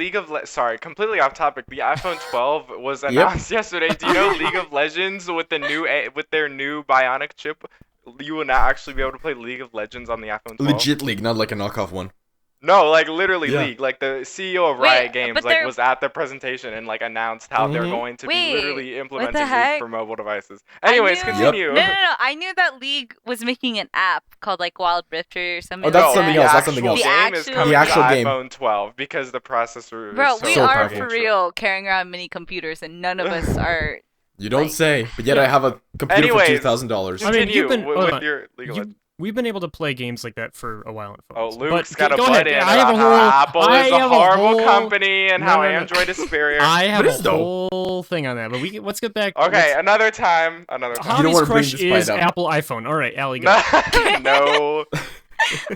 Speaker 3: sorry, completely off topic. The iPhone 12 was
Speaker 4: Yep.
Speaker 3: announced yesterday. Do you know League of Legends with with their new Bionic chip? You will now actually be able to play League of Legends on the iPhone 12.
Speaker 4: Legit League, not like a knockoff one.
Speaker 3: No, like literally
Speaker 4: Yeah.
Speaker 3: League. Like the CEO of
Speaker 2: Wait,
Speaker 3: Riot Games
Speaker 2: but
Speaker 3: like
Speaker 2: they're-
Speaker 3: was at the presentation and like announced how they're
Speaker 4: Mhm.
Speaker 3: going to
Speaker 2: Wait,
Speaker 3: be literally implementing League
Speaker 2: heck?
Speaker 3: for mobile devices. Anyways,
Speaker 2: knew-
Speaker 3: continue.
Speaker 2: No. I knew that League was making an app called like Wild Rifter or something.
Speaker 4: Oh, that's
Speaker 2: like
Speaker 4: something
Speaker 2: that.
Speaker 4: else, that's something
Speaker 3: The
Speaker 4: else.
Speaker 3: actual game is
Speaker 2: The
Speaker 3: coming
Speaker 4: actual
Speaker 3: to
Speaker 4: game.
Speaker 3: iPhone 12 because the processor
Speaker 2: Bro,
Speaker 3: is
Speaker 2: we
Speaker 4: So
Speaker 2: are
Speaker 4: powerful.
Speaker 2: for real carrying around mini computers, and none of us are.
Speaker 4: You don't
Speaker 2: Like-
Speaker 4: say, but yet I have a computer
Speaker 3: Anyways,
Speaker 4: for $2,000.
Speaker 1: I mean,
Speaker 3: Continue
Speaker 1: you've been-
Speaker 3: with,
Speaker 1: hold
Speaker 3: with
Speaker 1: on.
Speaker 3: your League of
Speaker 1: You-
Speaker 3: Legends.
Speaker 1: We've been able to play games like that for a while on
Speaker 3: Oh,
Speaker 1: phones.
Speaker 3: Luke's
Speaker 1: but
Speaker 3: got a
Speaker 1: go
Speaker 3: butt
Speaker 1: ahead.
Speaker 3: in
Speaker 1: I have
Speaker 3: about
Speaker 1: a
Speaker 3: how
Speaker 1: whole,
Speaker 3: Apple
Speaker 1: I
Speaker 3: is a
Speaker 1: have
Speaker 3: horrible
Speaker 1: whole-
Speaker 3: company and
Speaker 1: No,
Speaker 3: how
Speaker 1: no, no.
Speaker 3: Android is superior.
Speaker 1: I have
Speaker 4: But
Speaker 1: a
Speaker 4: it's dope.
Speaker 1: whole thing on that, but let's get back.
Speaker 3: Okay, another time. Another
Speaker 4: You
Speaker 3: time.
Speaker 4: don't
Speaker 1: Hobby's
Speaker 4: wanna bring
Speaker 1: crush
Speaker 4: this
Speaker 1: is
Speaker 4: fight up.
Speaker 1: Apple iPhone. All right, Allie, go.
Speaker 3: No.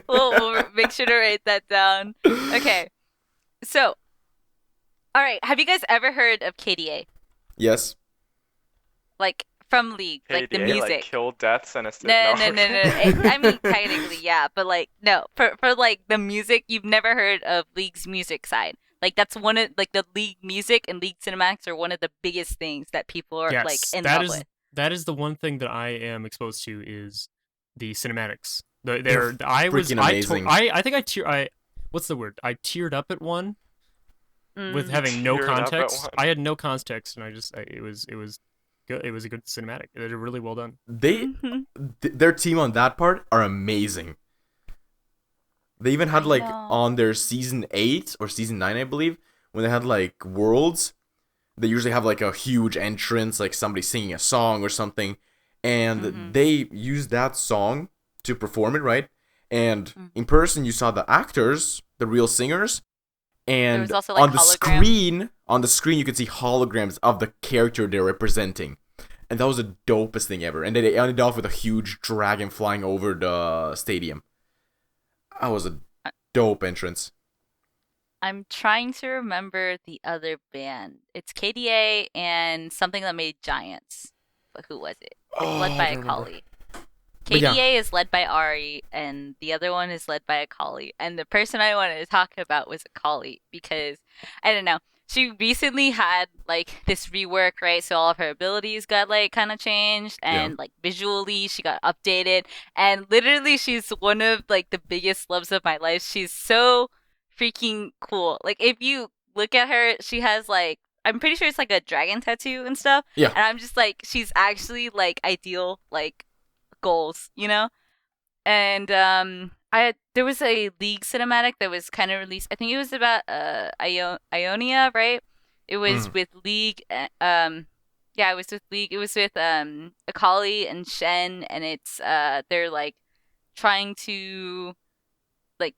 Speaker 2: We'll make sure to write that down. Okay, so, all right. Have you guys ever heard of KDA?
Speaker 4: Yes.
Speaker 2: Like from League, like the
Speaker 3: KDA,
Speaker 2: music.
Speaker 3: like kill deaths and a
Speaker 2: No. I mean, technically, yeah, but like, no. For like the music, you've never heard of League's music side. Like that's one of like the League music and League cinematics are one of the biggest things that people are
Speaker 1: Yes,
Speaker 2: like in
Speaker 1: that
Speaker 2: love
Speaker 1: is
Speaker 2: with.
Speaker 1: that is the one thing that I am exposed to is the cinematics.
Speaker 4: They're
Speaker 1: Freaking
Speaker 4: amazing.
Speaker 1: I think I what's the word? I teared up at one with having no
Speaker 3: Teared up at
Speaker 1: context.
Speaker 3: one.
Speaker 1: I had no context, and it was good. It was a good cinematic. They did really well done.
Speaker 2: Mhm.
Speaker 4: Their team on that part are amazing. They even had
Speaker 2: I
Speaker 4: like
Speaker 2: know.
Speaker 4: on their season 8 or season 9, I believe, when they had like worlds, they usually have like a huge entrance, like somebody singing a song or something, and
Speaker 2: Mhm.
Speaker 4: they use that song to perform it, right? And in person, you saw the actors, the real singers,
Speaker 2: There
Speaker 4: and
Speaker 2: was also, like,
Speaker 4: on the
Speaker 2: hologram.
Speaker 4: screen, you could see holograms of the character they're representing. And that was the dopest thing ever. And then they ended off with a huge dragon flying over the stadium. That was a dope entrance.
Speaker 2: I'm trying to remember the other band. It's KDA and something that made Giants. But who was it? It's led by
Speaker 4: I
Speaker 2: a
Speaker 4: don't remember.
Speaker 2: collie.
Speaker 4: But yeah.
Speaker 2: KDA is led by Ari, and the other one is led by a collie. And the person I wanted to talk about was a collie because, I don't know, she recently had, like, this rework, right? So all of her abilities got, like, kind of changed, and, like, visually she got updated. And literally she's one of, like, the biggest loves of my life. She's so freaking cool. Like, if you look at her, she has, like, I'm pretty sure it's, like, a dragon tattoo and stuff.
Speaker 4: Yeah.
Speaker 2: And I'm just like, she's actually, like, ideal, like, goals, you know? And there was a League cinematic that was kind of released. I think it was about Ionia, right? It was with League. Yeah, it was with League. It was with Akali and Shen, and it's they're like trying to like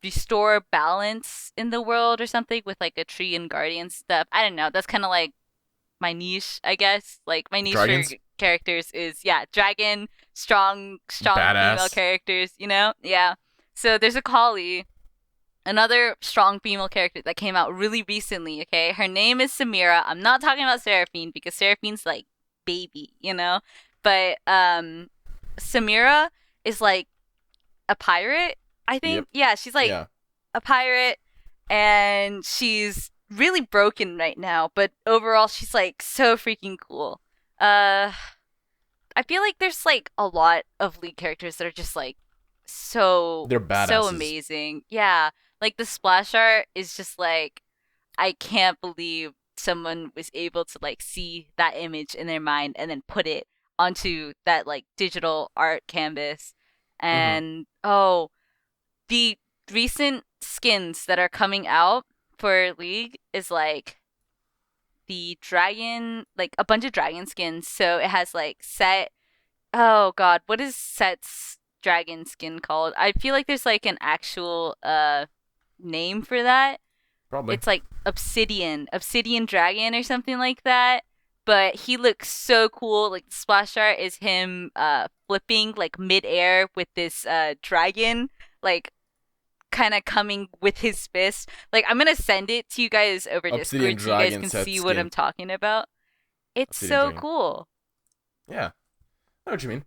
Speaker 2: restore balance in the world or something with like a tree and guardian stuff. I don't know. That's kind of like my niche, I guess. Like my niche
Speaker 4: Dragons?
Speaker 2: for characters is dragon, strong female
Speaker 4: Badass.
Speaker 2: characters, you know? Yeah. So there's a collie, another strong female character that came out really recently, okay? Her name is Samira. I'm not talking about Seraphine because Seraphine's like baby, you know? But Samira is like a pirate, I think.
Speaker 4: Yep.
Speaker 2: Yeah, she's like
Speaker 4: Yeah.
Speaker 2: a pirate, and she's really broken right now, but overall she's like so freaking cool. I feel like there's like a lot of League characters that are just like so
Speaker 4: They're badasses.
Speaker 2: so amazing. Yeah, like the splash art is just like I can't believe someone was able to like see that image in their mind and then put it onto that like digital art canvas. And oh, the recent skins that are coming out for League is like the dragon, like a bunch of dragon skins. So it has like Set. Oh God, what is Set's dragon skin called? I feel like there's like an actual name for that.
Speaker 4: Probably.
Speaker 2: It's like Obsidian Dragon or something like that. But he looks so cool. Like the splash art is him flipping like midair with this dragon, like kind of coming with his fist. Like I'm gonna send it to you guys over
Speaker 4: Obsidian
Speaker 2: Discord so you guys
Speaker 4: dragon
Speaker 2: can
Speaker 4: set
Speaker 2: see what
Speaker 4: skin.
Speaker 2: I'm talking about. It's
Speaker 4: Obsidian
Speaker 2: so
Speaker 4: dragon.
Speaker 2: cool.
Speaker 4: Yeah. I know what you mean.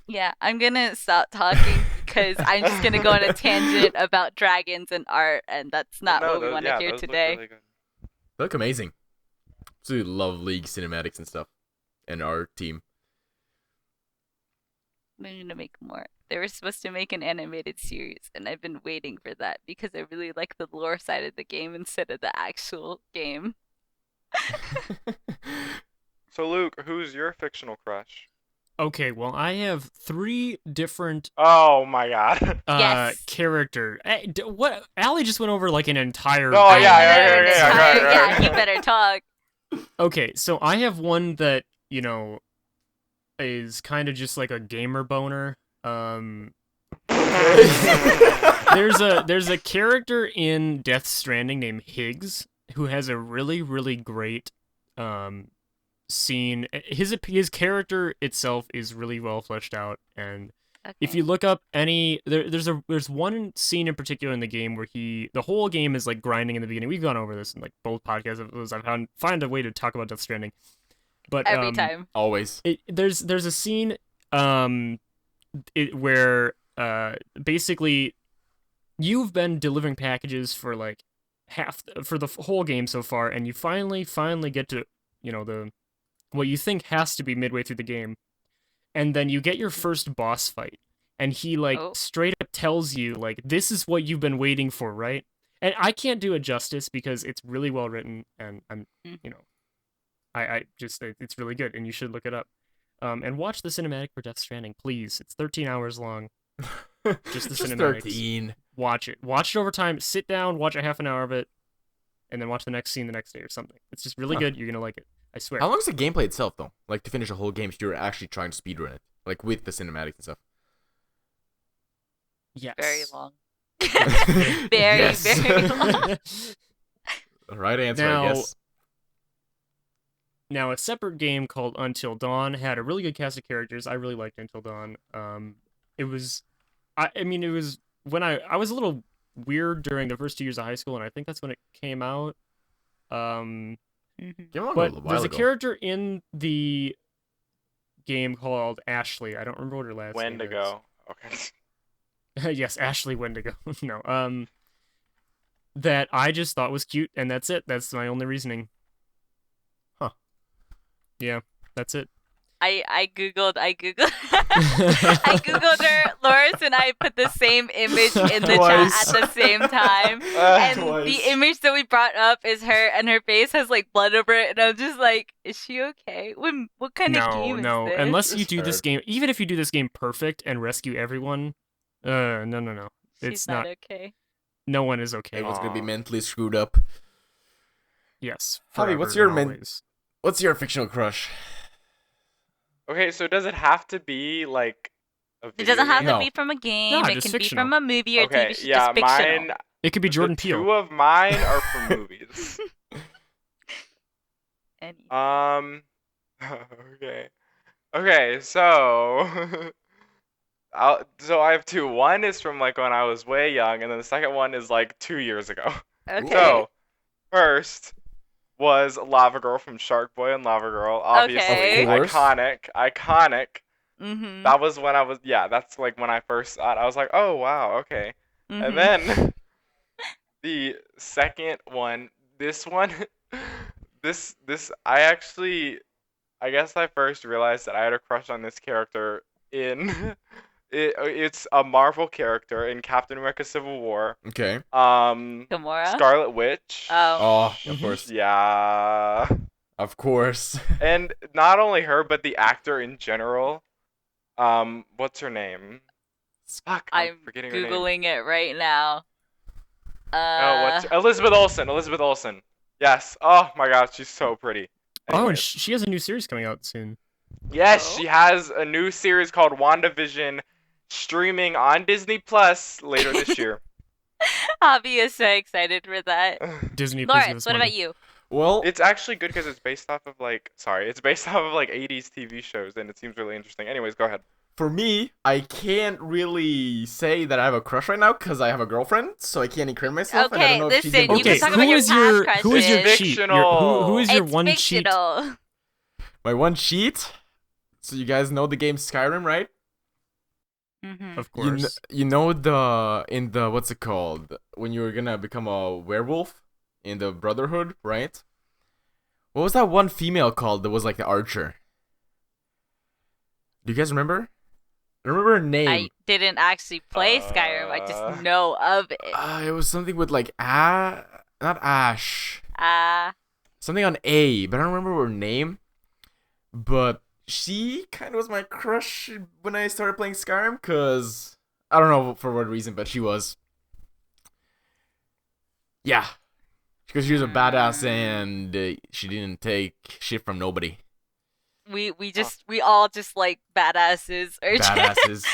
Speaker 2: Yeah, I'm gonna stop talking because I'm just gonna go on a tangent about dragons and art, and that's not what we want to hear
Speaker 3: those look
Speaker 2: today.
Speaker 3: really good.
Speaker 4: They look amazing. Absolutely love League cinematics and stuff. And our team.
Speaker 2: They're gonna make more. They were supposed to make an animated series, and I've been waiting for that because I really like the lore side of the game instead of the actual game.
Speaker 3: So Luke, who's your fictional crush?
Speaker 1: Okay, well, I have 3 different
Speaker 3: Oh my god.
Speaker 2: Yes.
Speaker 1: character. What? Allie just went over like an entire.
Speaker 3: Oh,
Speaker 2: I
Speaker 3: yeah,
Speaker 2: know,
Speaker 3: yeah,
Speaker 2: yeah, he better talk.
Speaker 1: Okay, so I have one that is kind of just like a gamer boner. There's a character in Death Stranding named Higgs who has a really really great scene. His character itself is really well fleshed out, and if you look up there's one scene in particular in the game where the whole game is like grinding in the beginning. We've gone over this in like both podcasts. I've find a way to talk about Death Stranding, but
Speaker 2: Every time.
Speaker 4: Always.
Speaker 1: There's a scene where basically you've been delivering packages for like for the whole game so far, and you finally get to the what you think has to be midway through the game, and then you get your first boss fight, and he like straight up tells you like, this is what you've been waiting for, right? And I can't do it justice because it's really well written, and I just it's really good, and you should look it up. And watch the cinematic for Death Stranding, please. It's 13 hours long. Just the cinematics.
Speaker 4: 13.
Speaker 1: Watch it over time. Sit down, watch a half an hour of it, and then watch the next scene the next day or something. It's just really good. You're gonna like it. I swear.
Speaker 4: How long is the gameplay itself, though? Like, to finish a whole game, if you're actually trying to speedrun it. Like, with the cinematics and stuff.
Speaker 1: Yes.
Speaker 2: Very long.
Speaker 4: Yes.
Speaker 2: Very long.
Speaker 4: Right answer,
Speaker 1: Now-
Speaker 4: I guess.
Speaker 1: Now, a separate game called Until Dawn had a really good cast of characters. I really liked Until Dawn. It was, I mean, it was when I was a little weird during the first 2 years of high school, and I think that's when it came out.
Speaker 2: Mhm.
Speaker 4: Came along a
Speaker 1: But
Speaker 4: while
Speaker 1: there's a
Speaker 4: ago.
Speaker 1: character in the game called Ashley. I don't remember what her last name is.
Speaker 3: Wendigo. Okay.
Speaker 1: Yes, Ashley Wendigo. No, that I just thought was cute, and that's it. That's my only reasoning.
Speaker 4: Huh.
Speaker 1: Yeah, that's it.
Speaker 2: I googled I googled her, Loris, and I put the same image in the
Speaker 4: Twice.
Speaker 2: chat at the same time. And
Speaker 4: Twice.
Speaker 2: the image that we brought up is her, and her face has like blood over it, and I'm just like, is she okay? What kind of game is
Speaker 1: No.
Speaker 2: this?
Speaker 1: Unless you
Speaker 3: It's
Speaker 1: do this
Speaker 3: her.
Speaker 1: game, even if you do this game perfect and rescue everyone, no.
Speaker 2: She's
Speaker 1: It's
Speaker 2: not
Speaker 1: not.
Speaker 2: okay.
Speaker 1: No one is okay.
Speaker 4: Everyone's gonna be
Speaker 3: Aw.
Speaker 4: mentally screwed up.
Speaker 1: Yes.
Speaker 4: Javi, what's
Speaker 1: forever
Speaker 4: your
Speaker 1: and
Speaker 4: men-
Speaker 1: always.
Speaker 4: What's your fictional crush?
Speaker 3: Okay, so does it have to be like a
Speaker 2: It
Speaker 3: video
Speaker 2: doesn't have
Speaker 3: game?
Speaker 2: to
Speaker 4: No.
Speaker 2: be from a game.
Speaker 1: No,
Speaker 2: it
Speaker 1: just
Speaker 2: can
Speaker 1: fictional.
Speaker 2: be from a movie or
Speaker 3: Okay,
Speaker 2: TV show.
Speaker 3: yeah,
Speaker 2: Just fictional.
Speaker 3: mine.
Speaker 1: It could be Jordan
Speaker 3: the
Speaker 1: Peele.
Speaker 3: two of mine are from movies.
Speaker 2: Any.
Speaker 3: Okay, so so I have two. One is from like when I was way young, and then the second one is like 2 years ago.
Speaker 2: Okay.
Speaker 3: So first was Lava Girl from Shark Boy and Lava Girl, obviously
Speaker 2: Okay.
Speaker 4: Of course.
Speaker 3: iconic.
Speaker 2: Mm-hmm.
Speaker 3: That was when I was that's like when I first saw it. I was like, oh wow, okay. And then the second one, this one, this I guess I first realized that I had a crush on this character in it's a Marvel character in Captain America Civil War.
Speaker 4: Okay.
Speaker 2: Gamora.
Speaker 3: Scarlet Witch.
Speaker 2: Oh.
Speaker 4: Oh, of
Speaker 1: Mhm.
Speaker 4: course.
Speaker 3: Yeah.
Speaker 4: Of course.
Speaker 3: And not only her, but the actor in general. What's her name? Fuck, I'm
Speaker 2: I'm
Speaker 3: forgetting her name.
Speaker 2: googling it right now.
Speaker 3: Oh, what's Elizabeth Olsen? Elizabeth Olsen. Yes. Oh my God, she's so pretty.
Speaker 1: Oh, and
Speaker 3: Anyways.
Speaker 1: she has a new series coming out soon.
Speaker 3: Yes,
Speaker 2: Oh.
Speaker 3: she has a new series called WandaVision streaming on Disney Plus later this year.
Speaker 2: Javi is so excited for that.
Speaker 1: Disney, please give
Speaker 2: Lawrence,
Speaker 1: us
Speaker 2: what
Speaker 1: money.
Speaker 2: about you?
Speaker 4: Well,
Speaker 3: It's actually good because it's based off of it's based off of like 80s TV shows and it seems really interesting. Anyways, go ahead.
Speaker 4: for me, I can't really say that I have a crush right now because I have a girlfriend, so I can't incriminate myself. And I
Speaker 2: Okay,
Speaker 4: don't know if she's
Speaker 2: listen,
Speaker 4: into
Speaker 2: you can
Speaker 4: this.
Speaker 2: talk about your
Speaker 1: who is your
Speaker 2: past
Speaker 1: cheat?
Speaker 3: Fictional.
Speaker 1: Who is your
Speaker 2: It's
Speaker 1: one cheat?
Speaker 2: fictional.
Speaker 4: My one cheat. So you guys know the game Skyrim, right?
Speaker 2: Mm-hmm.
Speaker 1: Of
Speaker 4: You, kn-
Speaker 1: course.
Speaker 4: you know in the what's it called when you were gonna become a werewolf in the Brotherhood, right? What was that one female called that was like the archer? Do you guys remember? I remember her name.
Speaker 2: I didn't actually play Skyrim. I
Speaker 3: Uh,
Speaker 2: just know of it.
Speaker 4: It was something with like not Ash. Something on A, but I don't remember her name. But she kind of was my crush when I started playing Skyrim, cause I don't know for what reason, but she was. Yeah, because she was a badass and she didn't take shit from nobody.
Speaker 2: we all just like badasses. Or
Speaker 4: Badasses.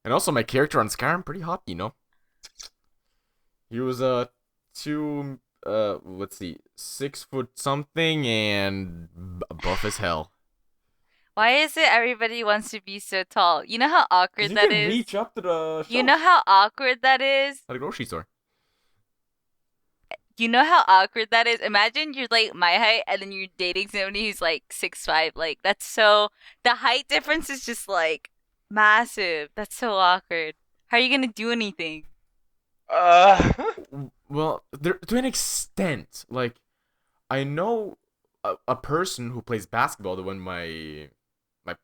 Speaker 4: And also my character on Skyrim pretty hot, you know. He was let's see, 6 foot something and buff as hell.
Speaker 2: Why is it everybody wants to be so tall? You know how awkward
Speaker 4: You
Speaker 2: that
Speaker 4: can
Speaker 2: is?
Speaker 4: reach up to the
Speaker 2: You know how awkward that is?
Speaker 4: at a grocery store.
Speaker 2: You know how awkward that is? Imagine you're like my height and then you're dating somebody who's like 6'5". Like that's so the height difference is just like massive. That's so awkward. How are you gonna do anything?
Speaker 4: Well, to an extent, like I know a person who plays basketball. The one my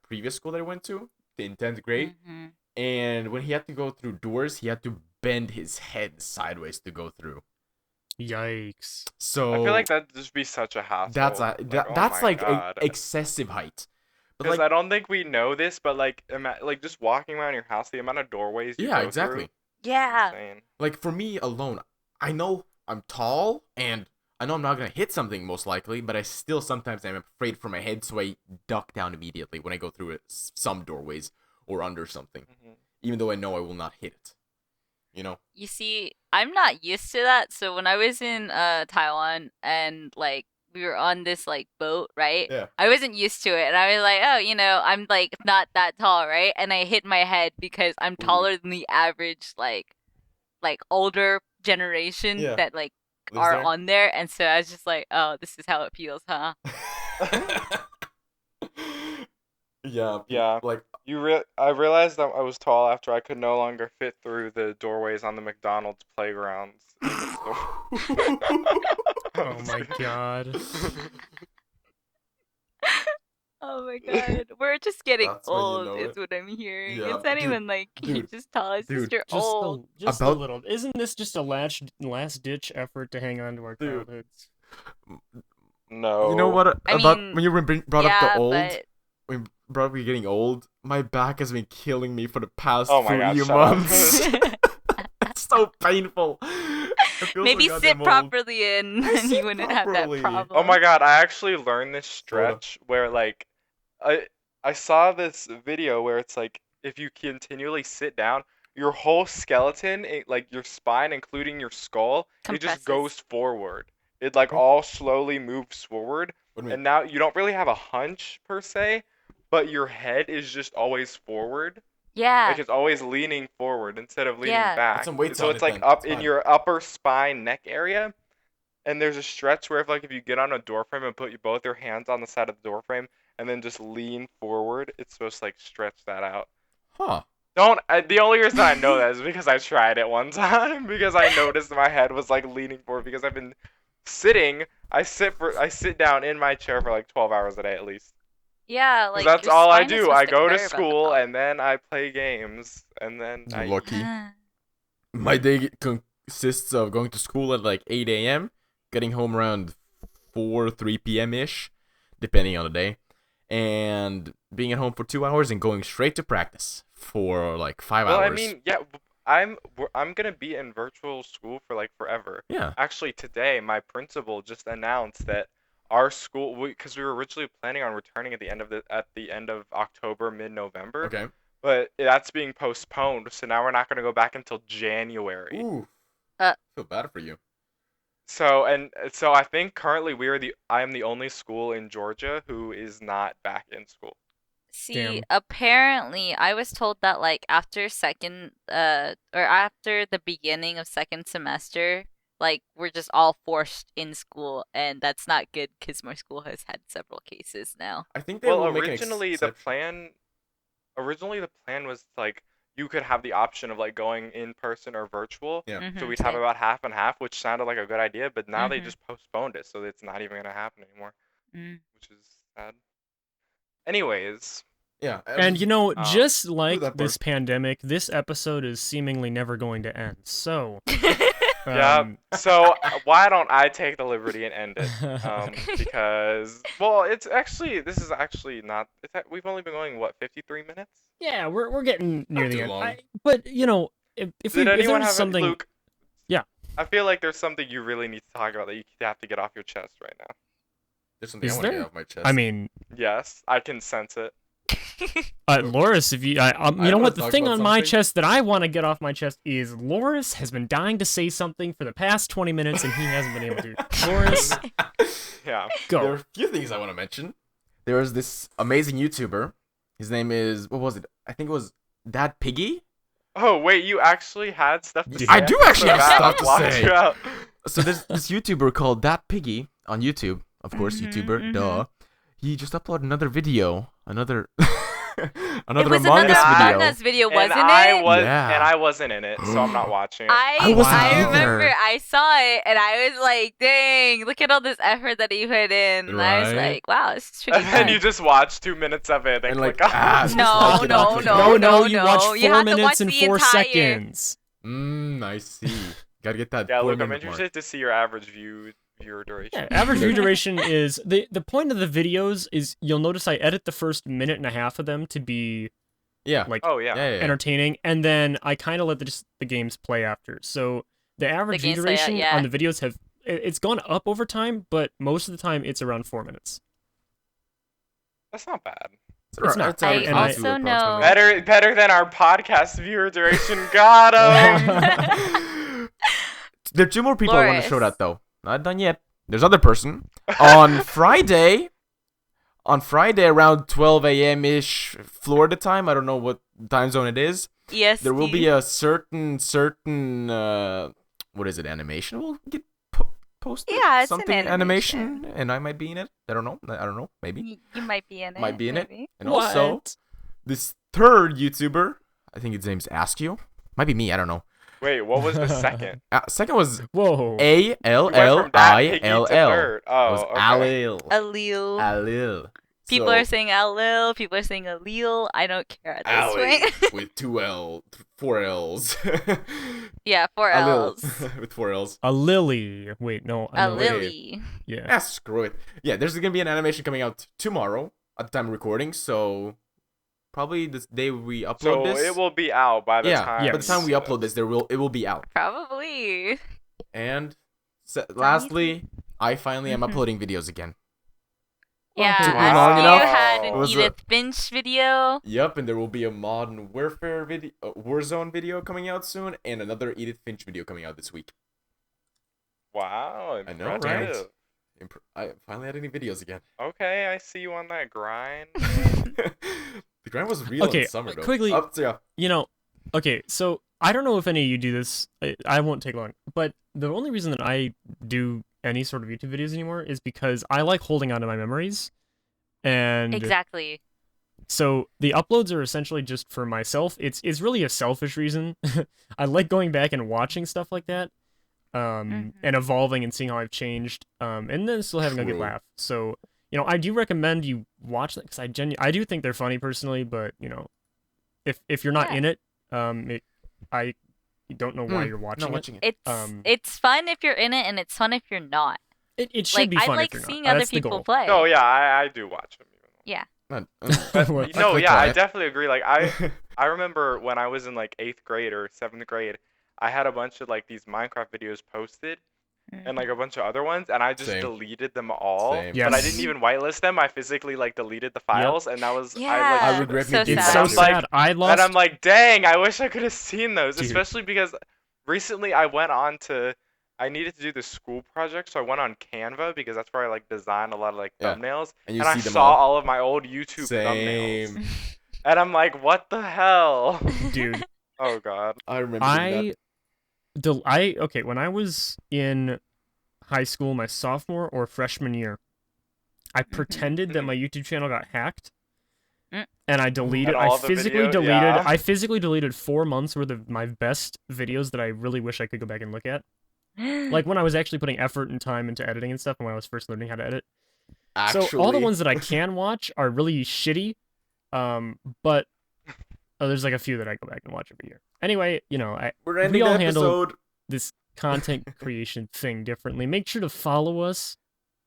Speaker 4: previous school that I went to in 10th grade,
Speaker 2: Mhm.
Speaker 4: and when he had to go through doors, he had to bend his head sideways to go through.
Speaker 1: Yikes.
Speaker 4: So
Speaker 3: I feel like that'd just be such a hassle.
Speaker 4: that's
Speaker 3: oh
Speaker 4: that's
Speaker 3: my
Speaker 4: like
Speaker 3: God.
Speaker 4: excessive height. But
Speaker 3: Because
Speaker 4: like
Speaker 3: I don't think we know this, but like just walking around your house, the amount of doorways you
Speaker 4: yeah,
Speaker 3: go
Speaker 4: exactly.
Speaker 2: Yeah.
Speaker 3: through. Insane.
Speaker 4: Like for me alone, I know I'm tall and I know I'm not gonna hit something most likely, but I still sometimes am afraid for my head, so I duck down immediately when I go through some doorways or under something.
Speaker 3: Mhm.
Speaker 4: even though I know I will not hit it. You know?
Speaker 2: You see, I'm not used to that. So when I was in Taiwan and like we were on this like boat, right?
Speaker 4: Yeah.
Speaker 2: I wasn't used to it, and I was like, oh, I'm like not that tall, right? And I hit my head because I'm taller than the average like older generation
Speaker 4: Yeah.
Speaker 2: that like
Speaker 4: Lives
Speaker 2: are
Speaker 4: there?
Speaker 2: on there, and so I was just like, oh, this is how it feels, huh?
Speaker 4: Yeah.
Speaker 3: Yeah.
Speaker 4: Like,
Speaker 3: I realized that I was tall after I could no longer fit through the doorways on the McDonald's playgrounds in the store.
Speaker 1: Oh my god.
Speaker 2: Oh my god, we're just getting
Speaker 4: That's when you
Speaker 2: old,
Speaker 4: know
Speaker 2: is
Speaker 4: it.
Speaker 2: what I'm hearing.
Speaker 4: Yeah,
Speaker 2: It's not
Speaker 4: dude,
Speaker 2: even like you're
Speaker 4: dude,
Speaker 2: just tall, it's just
Speaker 4: dude,
Speaker 2: you're old.
Speaker 1: Just
Speaker 4: About-
Speaker 1: a little. Isn't this just a last ditch effort to hang on to our
Speaker 4: Dude.
Speaker 1: childhoods?
Speaker 3: No.
Speaker 4: You know what?
Speaker 2: I
Speaker 4: About
Speaker 2: mean,
Speaker 4: when you brought up
Speaker 2: yeah,
Speaker 4: the old,
Speaker 2: but
Speaker 4: when you brought up you getting old, my back has been killing me for the past
Speaker 3: Oh my God,
Speaker 4: 3
Speaker 3: shut up.
Speaker 4: months. It's so painful. I feel
Speaker 2: maybe
Speaker 4: so
Speaker 2: sit
Speaker 4: goddamn old.
Speaker 2: properly and
Speaker 4: I
Speaker 2: then
Speaker 4: sit
Speaker 2: you wouldn't have that
Speaker 4: properly.
Speaker 2: problem.
Speaker 3: Oh my God, I actually learned this stretch where like I saw this video where it's like if you continually sit down, your whole skeleton, like your spine, including your skull, it just
Speaker 2: Compresses.
Speaker 3: goes forward. It like
Speaker 4: Oh.
Speaker 3: all slowly moves forward,
Speaker 4: What do you mean?
Speaker 3: and now you don't really have a hunch per se, but your head is just always forward.
Speaker 2: Yeah.
Speaker 3: Like it's always leaning forward instead of leaning
Speaker 2: Yeah.
Speaker 3: back.
Speaker 4: Put some weights
Speaker 3: So
Speaker 4: on
Speaker 3: it's
Speaker 4: it
Speaker 3: like
Speaker 4: then.
Speaker 3: up
Speaker 4: It's
Speaker 3: in
Speaker 4: fine.
Speaker 3: your upper spine neck area. And there's a stretch where if you get on a door frame and put both your hands on the side of the door frame and then just lean forward, it's supposed to like stretch that out.
Speaker 4: Huh.
Speaker 3: The only reason I know that is because I tried it one time because I noticed my head was like leaning forward because I've been sitting. I sit down in my chair for like 12 hours a day at least.
Speaker 2: Yeah,
Speaker 3: 'Cause
Speaker 2: like
Speaker 3: that's
Speaker 2: your
Speaker 3: all I
Speaker 2: spine is
Speaker 3: do.
Speaker 2: supposed
Speaker 3: I go to
Speaker 2: curve at the
Speaker 3: school
Speaker 2: top.
Speaker 3: and then I play games and then
Speaker 4: You're
Speaker 3: I
Speaker 4: lucky. My day consists of going to school at like 8 a.m., getting home around 3 p.m. ish, depending on the day, and being at home for 2 hours and going straight to practice for like 5
Speaker 3: Well,
Speaker 4: hours.
Speaker 3: I mean, yeah, I'm gonna be in virtual school for like forever.
Speaker 4: Yeah.
Speaker 3: Actually, today my principal just announced that our school, because we were originally planning on returning at the end of October, mid-November,
Speaker 4: Okay.
Speaker 3: but that's being postponed. So now we're not gonna go back until January.
Speaker 4: Ooh.
Speaker 2: Uh.
Speaker 4: Feel bad for you.
Speaker 3: So I think currently I am the only school in Georgia who is not back in school.
Speaker 2: See,
Speaker 1: Damn.
Speaker 2: apparently, I was told that like after after the beginning of second semester, like we're just all forced in school, and that's not good because my school has had several cases now.
Speaker 4: I think they
Speaker 3: Well,
Speaker 4: will make an
Speaker 3: originally the plan was like you could have the option of like going in person or virtual.
Speaker 4: Yeah.
Speaker 3: So
Speaker 2: Mhm,
Speaker 3: we'd have
Speaker 2: same.
Speaker 3: about half and half, which sounded like a good idea, but now they
Speaker 2: Mhm.
Speaker 3: just postponed it, so it's not even gonna happen anymore,
Speaker 2: Mm.
Speaker 3: which is sad. Anyways,
Speaker 4: Yeah.
Speaker 1: And just
Speaker 4: that
Speaker 1: like
Speaker 4: part.
Speaker 1: this pandemic, this episode is seemingly never going to end. So,
Speaker 3: yeah. So why don't I take the liberty and end it? Because this is actually not. We've only been going 53 minutes.
Speaker 1: yeah, we're getting near
Speaker 4: Not
Speaker 1: the
Speaker 4: too
Speaker 1: end.
Speaker 4: long.
Speaker 1: But if
Speaker 3: Did anyone
Speaker 1: there's
Speaker 3: have
Speaker 1: something,
Speaker 3: Luke?
Speaker 1: Yeah.
Speaker 3: I feel like there's something you really need to talk about that you have to get off your chest right now.
Speaker 4: There's something
Speaker 1: Is
Speaker 4: I want to
Speaker 1: there?
Speaker 4: get off my chest.
Speaker 1: I mean,
Speaker 3: Yes, I can sense it.
Speaker 1: Loris, if you know
Speaker 4: wanna
Speaker 1: what, the
Speaker 4: talk
Speaker 1: thing
Speaker 4: about
Speaker 1: on my
Speaker 4: something.
Speaker 1: chest that I want to get off my chest is Loris has been dying to say something for the past 20 minutes and he hasn't been able to. Loris,
Speaker 3: Yeah.
Speaker 1: go.
Speaker 4: There are a few things I want to mention. There was this amazing YouTuber. His name is, what was it? I think it was Dad Piggy.
Speaker 3: Oh wait, you actually had stuff to
Speaker 1: Yeah.
Speaker 3: say.
Speaker 1: I
Speaker 4: do
Speaker 3: I'm
Speaker 4: actually
Speaker 3: so
Speaker 4: have
Speaker 3: bad.
Speaker 4: stuff
Speaker 3: I
Speaker 4: to
Speaker 3: blocked
Speaker 4: say.
Speaker 3: you out.
Speaker 4: So there's this YouTuber called That Piggy on YouTube. Of course,
Speaker 2: Mhm,
Speaker 4: YouTuber,
Speaker 2: mhm.
Speaker 4: duh. He just uploaded another video, another
Speaker 2: It
Speaker 4: another
Speaker 2: was
Speaker 4: Among
Speaker 2: another
Speaker 4: Us
Speaker 2: Among
Speaker 4: video.
Speaker 2: Us video,
Speaker 3: And
Speaker 2: wasn't
Speaker 3: I
Speaker 2: it?
Speaker 3: was,
Speaker 4: Yeah.
Speaker 3: and I wasn't in it, so I'm not watching it.
Speaker 4: I wasn't either.
Speaker 2: remember I saw it and I was like, dang, look at all this effort that he put in. And I was
Speaker 4: Right?
Speaker 2: like, wow, this is pretty
Speaker 3: And then
Speaker 2: fun.
Speaker 3: you just watch 2 minutes of it and
Speaker 4: And, like,
Speaker 3: click off.
Speaker 4: just
Speaker 2: No,
Speaker 4: like it
Speaker 2: no,
Speaker 4: after
Speaker 2: no,
Speaker 4: that.
Speaker 1: No, you watch 4
Speaker 2: you have to
Speaker 1: minutes
Speaker 2: watch
Speaker 1: and
Speaker 2: the
Speaker 1: 4
Speaker 2: entire-
Speaker 1: seconds.
Speaker 4: I see. Gotta get that.
Speaker 3: Yeah,
Speaker 4: 4
Speaker 3: look, I'm
Speaker 4: minute mark.
Speaker 3: interested to see your average viewer duration.
Speaker 1: Yeah, average view duration is the point of the videos is you'll notice I edit the first minute and a half of them to be
Speaker 4: Yeah.
Speaker 1: like
Speaker 3: Oh yeah.
Speaker 4: Yeah.
Speaker 1: entertaining, and then I kind of let the games play after. So the average view
Speaker 2: games play out,
Speaker 1: duration
Speaker 2: yeah.
Speaker 1: on the videos it's gone up over time, but most of the time it's around 4 minutes.
Speaker 3: That's not bad.
Speaker 1: It's not.
Speaker 2: I
Speaker 1: And I-
Speaker 2: also know-
Speaker 3: Better than our podcast viewer duration. Got him.
Speaker 4: There are two more people I want to show
Speaker 2: Loris.
Speaker 4: that though. Not done yet. There's other person on Friday. On Friday around 12 a.m. ish Florida time. I don't know what time zone it is.
Speaker 2: Yes.
Speaker 4: There will be a certain what is it? Animation will get posted.
Speaker 2: Yeah, it's an
Speaker 4: something
Speaker 2: animation.
Speaker 4: and I might be in it. I don't know. Maybe.
Speaker 2: You might be in it.
Speaker 4: Might be in it.
Speaker 2: maybe.
Speaker 4: And also,
Speaker 1: What?
Speaker 4: this third YouTuber, I think his name's Askew. Might be me. I don't know.
Speaker 3: Wait, what was the second?
Speaker 4: Second was
Speaker 1: Whoa.
Speaker 3: You went from that piggy to
Speaker 4: ALLILL.
Speaker 3: third.
Speaker 4: It was
Speaker 3: Oh, okay.
Speaker 4: Alil.
Speaker 2: Allele.
Speaker 4: Alil.
Speaker 2: People
Speaker 4: So,
Speaker 2: are saying allele. People are saying allele. I don't care at this point.
Speaker 4: with 4 L's.
Speaker 2: Yeah, 4
Speaker 4: Alil
Speaker 2: L's.
Speaker 4: with 4 L's.
Speaker 1: A lily. Wait, no.
Speaker 2: A
Speaker 1: no, wait.
Speaker 2: lily.
Speaker 1: Yeah.
Speaker 4: Ah, screw it. Yeah, there's gonna be an animation coming out tomorrow at the time of recording, so probably this day we upload
Speaker 3: So
Speaker 4: this.
Speaker 3: it will be out by the time.
Speaker 1: yeah.
Speaker 4: By the time we upload this, it will be out.
Speaker 2: Probably.
Speaker 4: And lastly, I finally am
Speaker 2: Mhm.
Speaker 4: uploading videos again.
Speaker 2: Yeah,
Speaker 3: took me
Speaker 2: I
Speaker 3: long
Speaker 2: see
Speaker 3: enough.
Speaker 2: you had
Speaker 4: It
Speaker 2: an
Speaker 4: was a-
Speaker 2: Edith Finch video.
Speaker 4: Yep, and there will be a Modern Warfare video, Warzone video coming out soon, and another Edith Finch video coming out this week.
Speaker 3: Wow,
Speaker 4: I know, right?
Speaker 3: impressive.
Speaker 4: I finally had any videos again.
Speaker 3: Okay, I see you on that grind.
Speaker 4: The grind was real
Speaker 1: Okay,
Speaker 4: in summer, though.
Speaker 1: quickly-
Speaker 4: Yeah.
Speaker 1: You know, okay, so I don't know if any of you do this. I won't take long. But the only reason that I do any sort of YouTube videos anymore is because I like holding on to my memories. And
Speaker 2: Exactly.
Speaker 1: so the uploads are essentially just for myself. It's really a selfish reason. I like going back and watching stuff like that. And evolving and seeing how I've changed. And then still having a good
Speaker 4: True.
Speaker 1: laugh. So, you know, I do recommend you watch them because I do think they're funny personally, but you know, if you're not
Speaker 2: Yeah.
Speaker 1: in it, I don't know why you're
Speaker 4: Not
Speaker 1: watching it.
Speaker 4: watching it.
Speaker 2: It's fun if you're in it, and it's fun if you're not.
Speaker 1: It should
Speaker 2: Like
Speaker 1: be
Speaker 2: I
Speaker 1: fun
Speaker 2: like
Speaker 1: if you're
Speaker 2: seeing
Speaker 1: not.
Speaker 2: other
Speaker 1: That's the
Speaker 2: people
Speaker 1: goal.
Speaker 2: play.
Speaker 3: No, yeah, I do watch them.
Speaker 4: Not-
Speaker 3: But
Speaker 1: Well,
Speaker 3: no,
Speaker 4: clicked
Speaker 3: yeah,
Speaker 4: on
Speaker 3: I
Speaker 4: it.
Speaker 3: definitely agree. Like I remember when I was in like 8th grade or 7th grade, I had a bunch of like these Minecraft videos posted and like a bunch of other ones, and I just
Speaker 4: Same.
Speaker 3: deleted them all.
Speaker 4: Same.
Speaker 3: But I
Speaker 1: Yes.
Speaker 3: didn't even whitelist them. I physically like deleted the files, and that was
Speaker 2: Yeah.
Speaker 4: I regret me
Speaker 2: so
Speaker 4: doing
Speaker 1: It's
Speaker 2: sad.
Speaker 1: so
Speaker 3: I'm like-
Speaker 1: sad. I lost.
Speaker 3: and I'm like, dang, I wish I could have seen those,
Speaker 1: Dude.
Speaker 3: especially because recently I went on to. I needed to do this school project, so I went on Canva because that's where I like design a lot of like
Speaker 4: Yeah.
Speaker 3: thumbnails,
Speaker 4: And you
Speaker 3: and I
Speaker 4: see them
Speaker 3: saw
Speaker 4: all.
Speaker 3: all of my old YouTube thumbnails,
Speaker 4: Same.
Speaker 3: and I'm like, what the hell?
Speaker 1: dude.
Speaker 3: Oh god.
Speaker 4: I remember doing that.
Speaker 1: Okay, when I was in high school, my sophomore or freshman year, I pretended that my YouTube channel got hacked,
Speaker 2: Mm.
Speaker 1: and I deleted.
Speaker 3: And all
Speaker 1: I
Speaker 3: the
Speaker 1: physically
Speaker 3: video-
Speaker 1: deleted.
Speaker 3: yeah.
Speaker 1: I physically deleted 4 months worth of my best videos that I really wish I could go back and look at. Like when I was actually putting effort and time into editing and stuff, and when I was first learning how to edit.
Speaker 4: Actually,
Speaker 1: So all the ones that I can watch are really shitty, but there's like a few that I go back and watch every year. Anyway, you know,
Speaker 4: we're ending
Speaker 1: all
Speaker 4: the
Speaker 1: handle-
Speaker 4: episode.
Speaker 1: this content creation thing differently. Make sure to follow us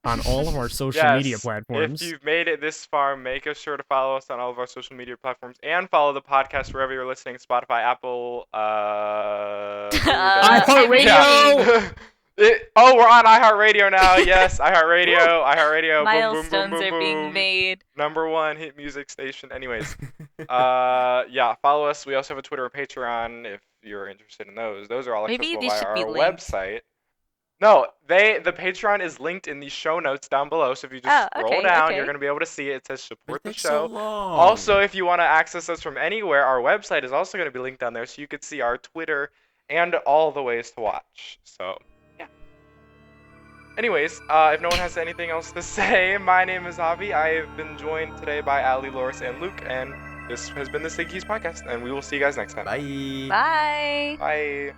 Speaker 1: on all of our social media
Speaker 3: Yes,
Speaker 1: platforms.
Speaker 3: If you've made it this far, make sure to follow us on all of our social media platforms and follow the podcast wherever you're listening: Spotify, Apple,
Speaker 1: iHeartRadio!
Speaker 3: We're on iHeartRadio now. Yes, iHeartRadio. iHeartRadio.
Speaker 2: Milestones
Speaker 3: boom, boom, boom, boom,
Speaker 2: are being
Speaker 3: boom.
Speaker 2: made.
Speaker 3: #1 hit music station. Anyways, yeah, follow us. We also have a Twitter and Patreon if you're interested in those. Those are all
Speaker 2: Maybe
Speaker 3: accessible
Speaker 2: they
Speaker 3: via
Speaker 2: should
Speaker 3: our
Speaker 2: be linked.
Speaker 3: website. No, the Patreon is linked in the show notes down below. So if you just
Speaker 2: Oh,
Speaker 3: scroll
Speaker 2: okay,
Speaker 3: down,
Speaker 2: okay.
Speaker 3: you're gonna be able to see it. It says support the
Speaker 4: It takes
Speaker 3: show.
Speaker 4: so long.
Speaker 3: Also, if you want to access us from anywhere, our website is also going to be linked down there, so you could see our Twitter and all the ways to watch. So, yeah. Anyways, if no one has anything else to say, my name is Avi. I have been joined today by Ali, Loris, and Luke, and this has been the Sticky Keys podcast, and we will see you guys next time.
Speaker 4: Bye.
Speaker 2: Bye.
Speaker 3: Bye.